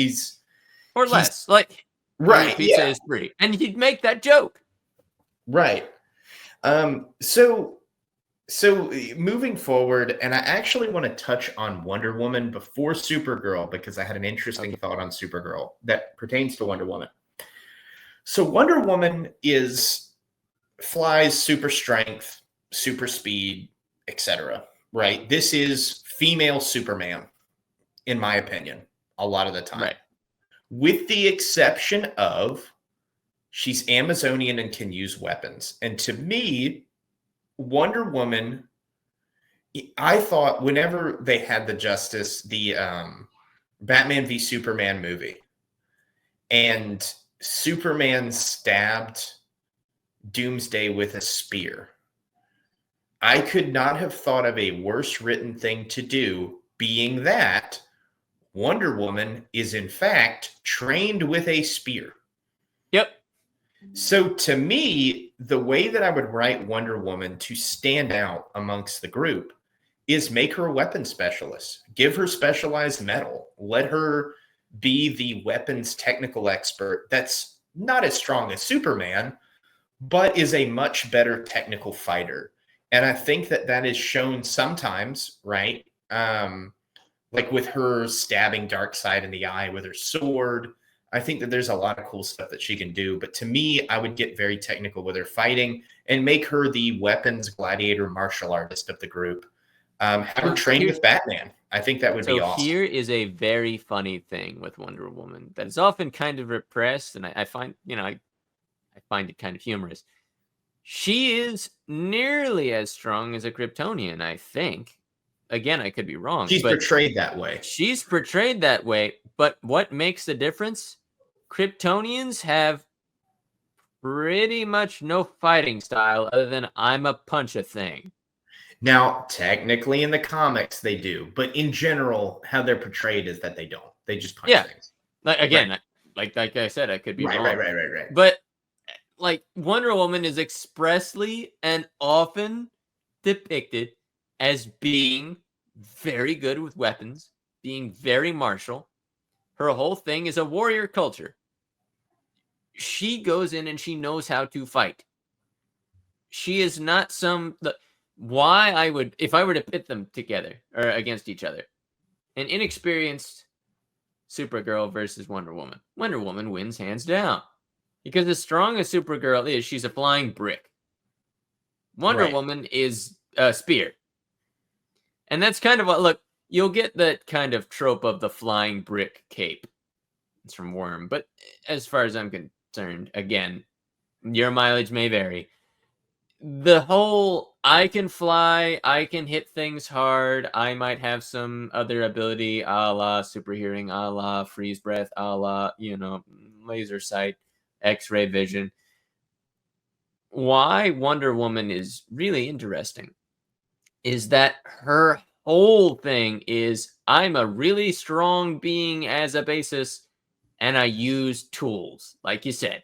Speaker 2: or less. Like
Speaker 1: right.
Speaker 2: Pizza is free. And he'd make that joke.
Speaker 1: Right. So moving forward, and I actually want to touch on Wonder Woman before Supergirl because I had an interesting thought on Supergirl that pertains to Wonder Woman. So Wonder Woman is flies, super strength, super speed, etc. Right? This is female Superman, in my opinion, a lot of the time.
Speaker 2: Right.
Speaker 1: With the exception of she's Amazonian and can use weapons. And to me, Wonder Woman, I thought whenever they had the Batman v Superman movie, and Superman stabbed Doomsday with a spear, I could not have thought of a worse written thing to do, being that Wonder Woman is in fact trained with a spear.
Speaker 2: Yep.
Speaker 1: So to me, the way that I would write Wonder Woman to stand out amongst the group is make her a weapon specialist, give her specialized metal, let her be the weapons technical expert that's not as strong as Superman, but is a much better technical fighter. And I think that that is shown sometimes, right? Like with her stabbing Darkseid in the eye with her sword. I think that there's a lot of cool stuff that she can do. But to me, I would get very technical with her fighting and make her the weapons gladiator martial artist of the group. Have her trained with Batman. I think that would be awesome.
Speaker 2: Here is a very funny thing with Wonder Woman that is often kind of repressed, and I find, I find it kind of humorous. She is nearly as strong as a Kryptonian, I think. Again, I could be wrong.
Speaker 1: She's portrayed that way.
Speaker 2: She's portrayed that way, but what makes the difference? Kryptonians have pretty much no fighting style other than I'm a punch a thing.
Speaker 1: Now, technically in the comics they do, but in general, how they're portrayed is that they don't. They just punch things.
Speaker 2: Like again, right. like I said, I could be wrong.
Speaker 1: Right.
Speaker 2: But like Wonder Woman is expressly and often depicted as being very good with weapons, being very martial. Her whole thing is a warrior culture. She goes in and she knows how to fight. She is not why I would, if I were to pit them together or against each other, an inexperienced Supergirl versus Wonder Woman. Wonder Woman wins hands down. Because as strong as Supergirl is, she's a flying brick. Wonder Woman is a spear. And that's kind of what, look, you'll get that kind of trope of the flying brick cape. It's from Worm. But as far as I'm concerned, again, your mileage may vary. The whole, I can fly, I can hit things hard, I might have some other ability, a la super hearing, a la freeze breath, a la, laser sight, X-ray vision. Why Wonder Woman is really interesting is that her whole thing is, I'm a really strong being as a basis, and I use tools, like you said.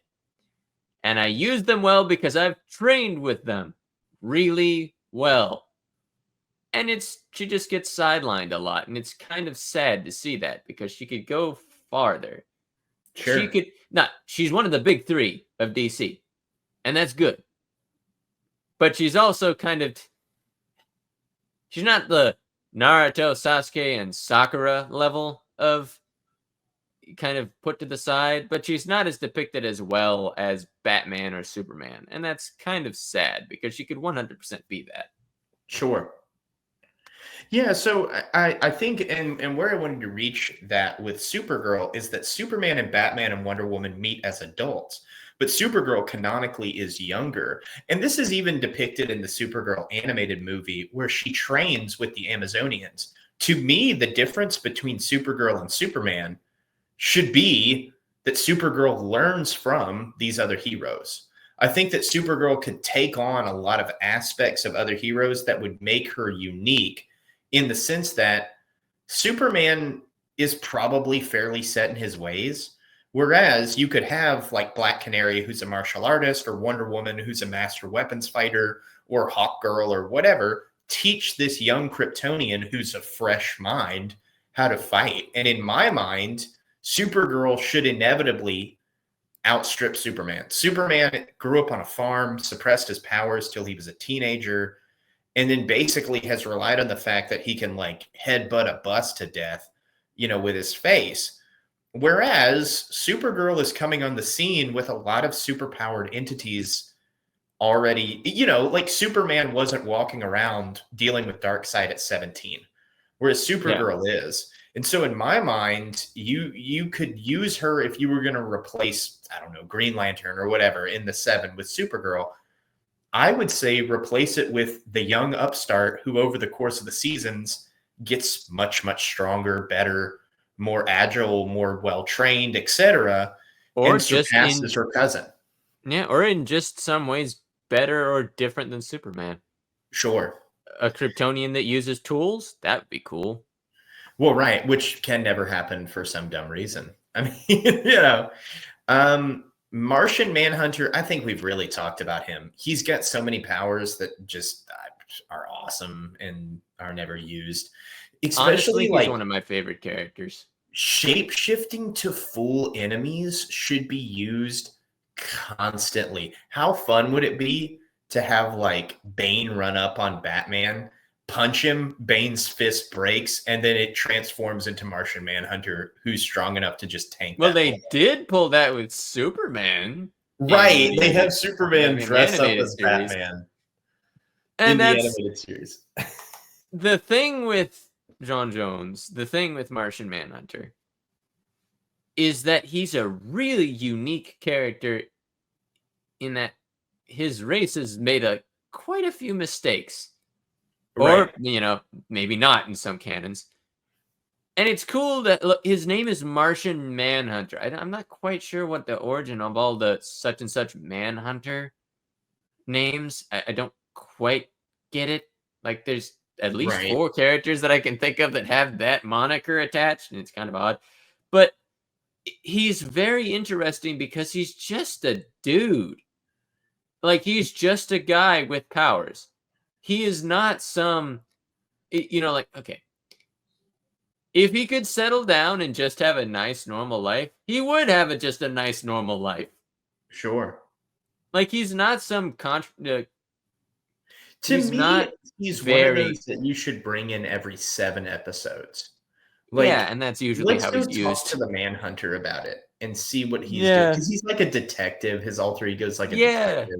Speaker 2: And I use them well because I've trained with them really well. And she just gets sidelined a lot. And it's kind of sad to see that because she could go farther.
Speaker 1: Sure.
Speaker 2: She's one of the big three of DC. And that's good. But she's also she's not the Naruto, Sasuke, and Sakura level of kind of put to the side, but she's not as depicted as well as Batman or Superman. And that's kind of sad because she could 100% be that.
Speaker 1: Sure. Yeah, so I think, and where I wanted to reach that with Supergirl is that Superman and Batman and Wonder Woman meet as adults, but Supergirl canonically is younger. And this is even depicted in the Supergirl animated movie where she trains with the Amazonians. To me, the difference between Supergirl and Superman should be that Supergirl learns from these other heroes. I think that Supergirl could take on a lot of aspects of other heroes that would make her unique, in the sense that Superman is probably fairly set in his ways, whereas you could have like Black Canary, who's a martial artist, or Wonder Woman, who's a master weapons fighter, or Hawkgirl, or whatever, teach this young Kryptonian who's a fresh mind how to fight. And in my mind, Supergirl should inevitably outstrip Superman. Superman grew up on a farm, suppressed his powers till he was a teenager, and then basically has relied on the fact that he can like headbutt a bus to death, with his face. Whereas Supergirl is coming on the scene with a lot of superpowered entities already, like Superman wasn't walking around dealing with Darkseid at 17, whereas Supergirl is. And so in my mind, you could use her if you were going to replace, I don't know, Green Lantern or whatever in the 7 with Supergirl. I would say replace it with the young upstart who over the course of the seasons gets much, much stronger, better, more agile, more well-trained, etc.,
Speaker 2: or
Speaker 1: and
Speaker 2: just
Speaker 1: surpasses her cousin.
Speaker 2: Yeah, or in just some ways better or different than Superman.
Speaker 1: Sure.
Speaker 2: A Kryptonian that uses tools? That would be cool.
Speaker 1: Well, right, which can never happen for some dumb reason. I mean, Martian Manhunter, I think we've really talked about him. He's got so many powers that just are awesome and are never used. Especially
Speaker 2: Honestly, he's one of my favorite characters.
Speaker 1: Shape-shifting to fool enemies should be used constantly. How fun would it be to have like Bane run up on Batman, punch him, Bane's fist breaks, and then it transforms into Martian Manhunter, who's strong enough to just tank
Speaker 2: Well,
Speaker 1: that
Speaker 2: they
Speaker 1: bullet.
Speaker 2: did pull that with Superman.
Speaker 1: Right. They have Superman dress up as
Speaker 2: series.
Speaker 1: Batman
Speaker 2: And
Speaker 1: in the
Speaker 2: that's
Speaker 1: animated series.
Speaker 2: the thing with John Jones, the thing with Martian Manhunter, is that he's a really unique character in that his race has made quite a few mistakes.
Speaker 1: Right.
Speaker 2: Or, maybe not in some canons. And it's cool that, look, his name is Martian Manhunter. I'm not quite sure what the origin of all the such and such Manhunter names. I don't quite get it. Like, there's at least 4 characters that I can think of that have that moniker attached, and it's kind of odd. But he's very interesting because he's just a dude. Like, he's just a guy with powers. He is not some, okay. If he could settle down and just have a nice, normal life, he would have just a nice, normal life.
Speaker 1: Sure.
Speaker 2: Like, he's not some
Speaker 1: to me, he's one of those that you should bring in every 7 episodes. Like,
Speaker 2: yeah, and that's usually how he's used.
Speaker 1: Let's talk to the Manhunter about it and see what he's doing. Because he's like a detective. His alter ego is like a detective.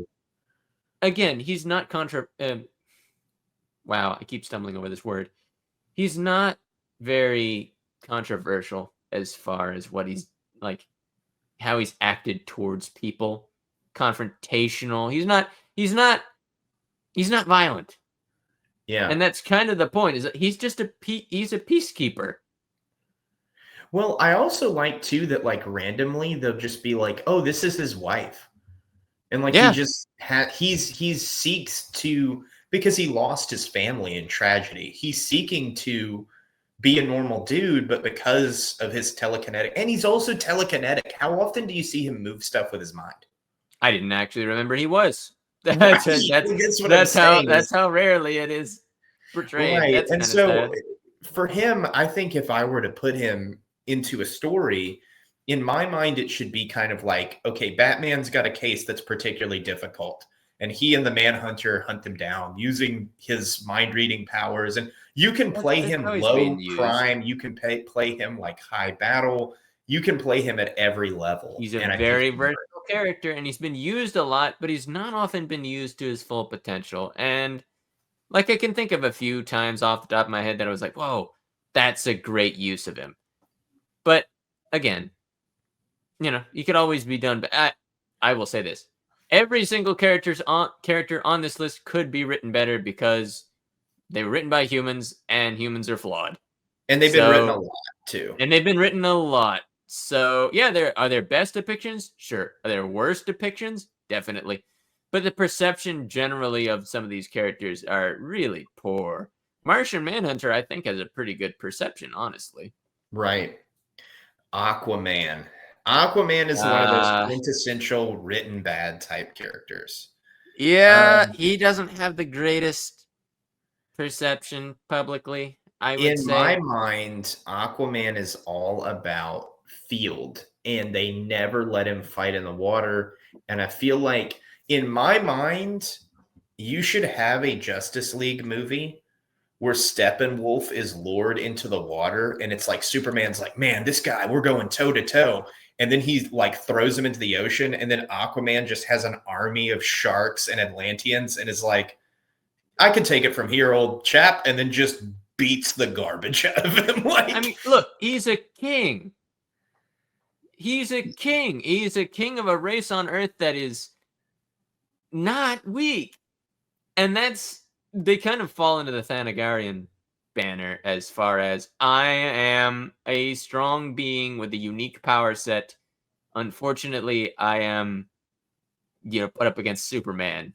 Speaker 2: Again, he's not wow, I keep stumbling over this word. He's not very controversial as far as what he's like, how he's acted towards people. Confrontational. He's not violent.
Speaker 1: Yeah.
Speaker 2: And that's kind of the point, is that he's just he's a peacekeeper.
Speaker 1: Well, I also like too that like randomly they'll just be like, "Oh, this is his wife," and like he just he's seeks to, because he lost his family in tragedy. He's seeking to be a normal dude, but because of his telekinetic, and he's also telekinetic. How often do you see him move stuff with his mind?
Speaker 2: I didn't actually remember he was.
Speaker 1: That's
Speaker 2: how rarely it is portrayed.
Speaker 1: Right.
Speaker 2: That's
Speaker 1: and so
Speaker 2: sad.
Speaker 1: For him, I think if I were to put him into a story, in my mind, it should be kind of like, okay, Batman's got a case that's particularly difficult, and he and the Manhunter hunt them down using his mind reading powers. And you can play him low crime. You can play him like high battle. You can play him at every level.
Speaker 2: He's a very versatile character, and he's been used a lot, but he's not often been used to his full potential. And like, I can think of a few times off the top of my head that I was like, whoa, that's a great use of him. But again, you could always be done. But I will say this: every single character on this list could be written better because they were written by humans, and humans are flawed.
Speaker 1: And they've been written a lot too.
Speaker 2: And they've been written a lot. So yeah, are there best depictions? Sure. Are there worst depictions? Definitely. But the perception generally of some of these characters are really poor. Martian Manhunter, I think, has a pretty good perception, honestly.
Speaker 1: Right. Aquaman. Aquaman is one of those quintessential written bad type characters.
Speaker 2: Yeah, he doesn't have the greatest perception publicly, I would say.
Speaker 1: In my mind, Aquaman is all about field, and they never let him fight in the water. And I feel like, in my mind, you should have a Justice League movie where Steppenwolf is lured into the water, and it's like Superman's like, man, this guy, we're going toe to toe. And then he like throws him into the ocean, and then Aquaman just has an army of sharks and Atlanteans and is like, I can take it from here, old chap, and then just beats the garbage out of him. Like,
Speaker 2: I mean, look, he's a king. He's a king. He's a king of a race on Earth that is not weak. And they kind of fall into the Thanagarian banner as far as I am a strong being with a unique power set. Unfortunately, I am, put up against Superman.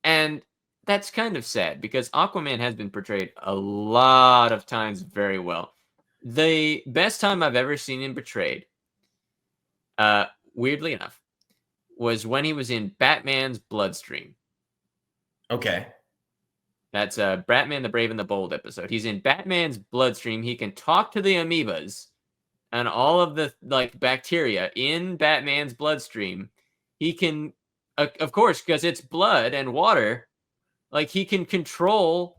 Speaker 2: And that's kind of sad because Aquaman has been portrayed a lot of times very well. The best time I've ever seen him portrayed, weirdly enough, was when he was in Batman's Bloodstream.
Speaker 1: okay.
Speaker 2: That's Batman the Brave and the Bold episode. He's in Batman's Bloodstream. He can talk to the amoebas and all of the bacteria in Batman's bloodstream. He can, of course, because it's blood and water, he can control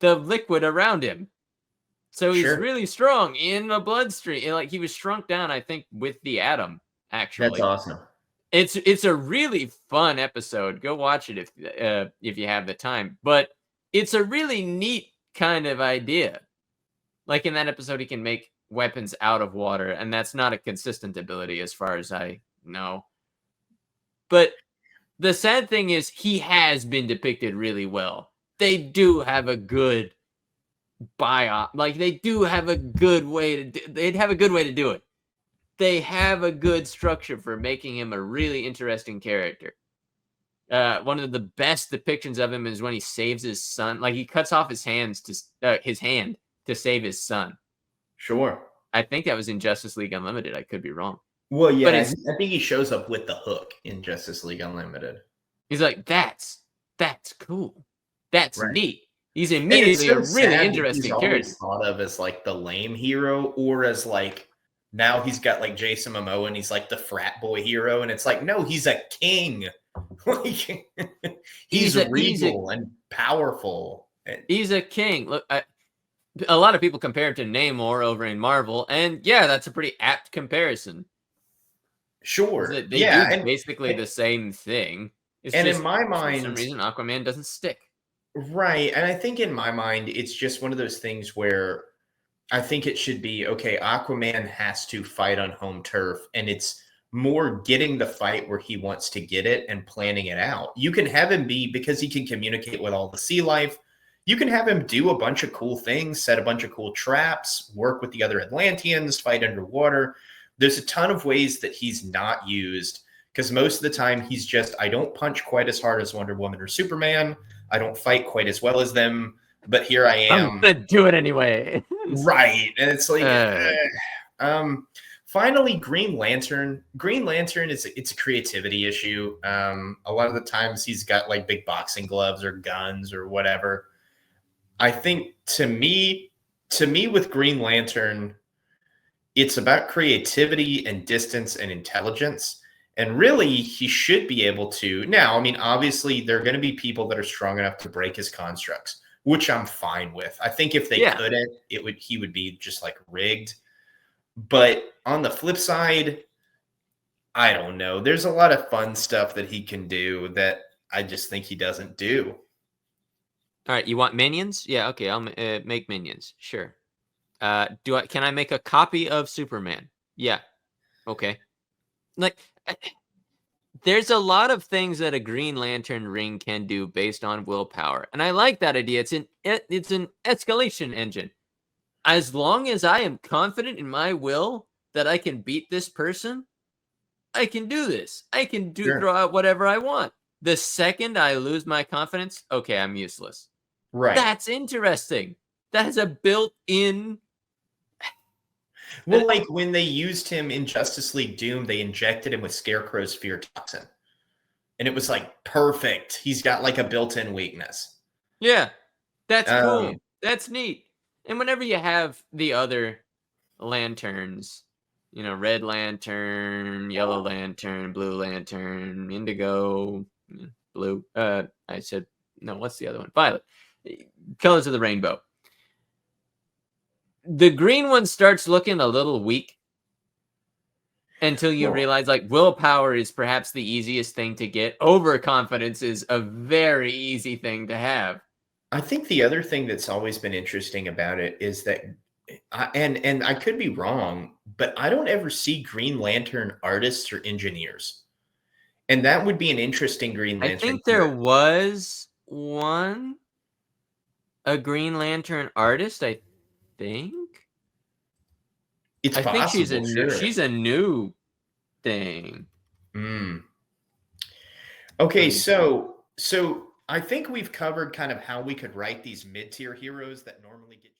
Speaker 2: the liquid around him. So he's really strong in the bloodstream. He was shrunk down, I think, with the atom, actually.
Speaker 1: That's awesome.
Speaker 2: It's a really fun episode. Go watch it if you have the time. But it's a really neat kind of idea. Like in that episode, he can make weapons out of water, and that's not a consistent ability as far as I know. But the sad thing is he has been depicted really well. They do have a good they do have a good way to they'd have a good way to do it. They have a good structure for making him a really interesting character. One of the best depictions of him is when he saves his son. He cuts off his hand to save his son.
Speaker 1: Sure.
Speaker 2: I think that was in Justice League Unlimited. I could be wrong.
Speaker 1: Well, yeah, I think he shows up with the hook in Justice League Unlimited.
Speaker 2: He's like, that's cool. That's neat. He's immediately a really interesting character.
Speaker 1: He's always thought of as the lame hero, or as now he's got Jason Momoa and he's the frat boy hero, and it's no, he's a king. he's regal and powerful.
Speaker 2: He's a king. Look, a lot of people compare him to Namor over in Marvel, and yeah, that's a pretty apt comparison.
Speaker 1: Sure.
Speaker 2: They do basically the same thing. It's
Speaker 1: and
Speaker 2: just,
Speaker 1: in my mind,
Speaker 2: for some reason, Aquaman doesn't stick.
Speaker 1: Right. And I think in my mind, it's just one of those things where I think it should be, okay, Aquaman has to fight on home turf, and it's more getting the fight where he wants to get it and planning it out. You can have him because he can communicate with all the sea life. You can have him do a bunch of cool things, set a bunch of cool traps, work with the other Atlanteans, fight underwater. There's a ton of ways that he's not used, because most of the time he's just, I don't punch quite as hard as Wonder Woman or Superman. I don't fight quite as well as them, but here I am.
Speaker 2: I'm gonna do it anyway.
Speaker 1: Right. And it's finally, Green Lantern. Green Lantern it's a creativity issue. A lot of the times he's got big boxing gloves or guns or whatever. I think to me with Green Lantern, it's about creativity and distance and intelligence. And really, he should be able to. Now, I mean, obviously, there are going to be people that are strong enough to break his constructs, which I'm fine with. I think if they couldn't, he would be just rigged. But on the flip side, I don't know. There's a lot of fun stuff that he can do that I just think he doesn't do.
Speaker 2: All right, you want minions? Yeah, okay, I'll make minions. Sure. Can I make a copy of Superman? Yeah. Okay. There's a lot of things that a Green Lantern ring can do based on willpower, and I like that idea. It's an escalation engine. As long as I am confident in my will that I can beat this person, I can do this. I can throw out whatever I want. The second I lose my confidence, okay, I'm useless.
Speaker 1: Right.
Speaker 2: That's interesting. That is a built-in.
Speaker 1: Well, when they used him in Justice League Doom, they injected him with Scarecrow's fear toxin. And it was perfect. He's got a built-in weakness.
Speaker 2: Yeah. That's cool. That's neat. And whenever you have the other lanterns, Red Lantern, Yellow Lantern, Blue Lantern, Indigo, Blue. I said, no, what's the other one? Violet. Colors of the Rainbow. The green one starts looking a little weak until you realize like willpower is perhaps the easiest thing to get. Overconfidence is a very easy thing to have.
Speaker 1: I think the other thing that's always been interesting about it is that, and I could be wrong, but I don't ever see Green Lantern artists or engineers, and that would be an interesting Green
Speaker 2: I
Speaker 1: Lantern
Speaker 2: think there
Speaker 1: character.
Speaker 2: was a Green Lantern artist, I think.
Speaker 1: It's
Speaker 2: I think she's
Speaker 1: possible, sure.
Speaker 2: a new thing.
Speaker 1: Mm. Okay, so I think we've covered kind of how we could write these mid-tier heroes that normally get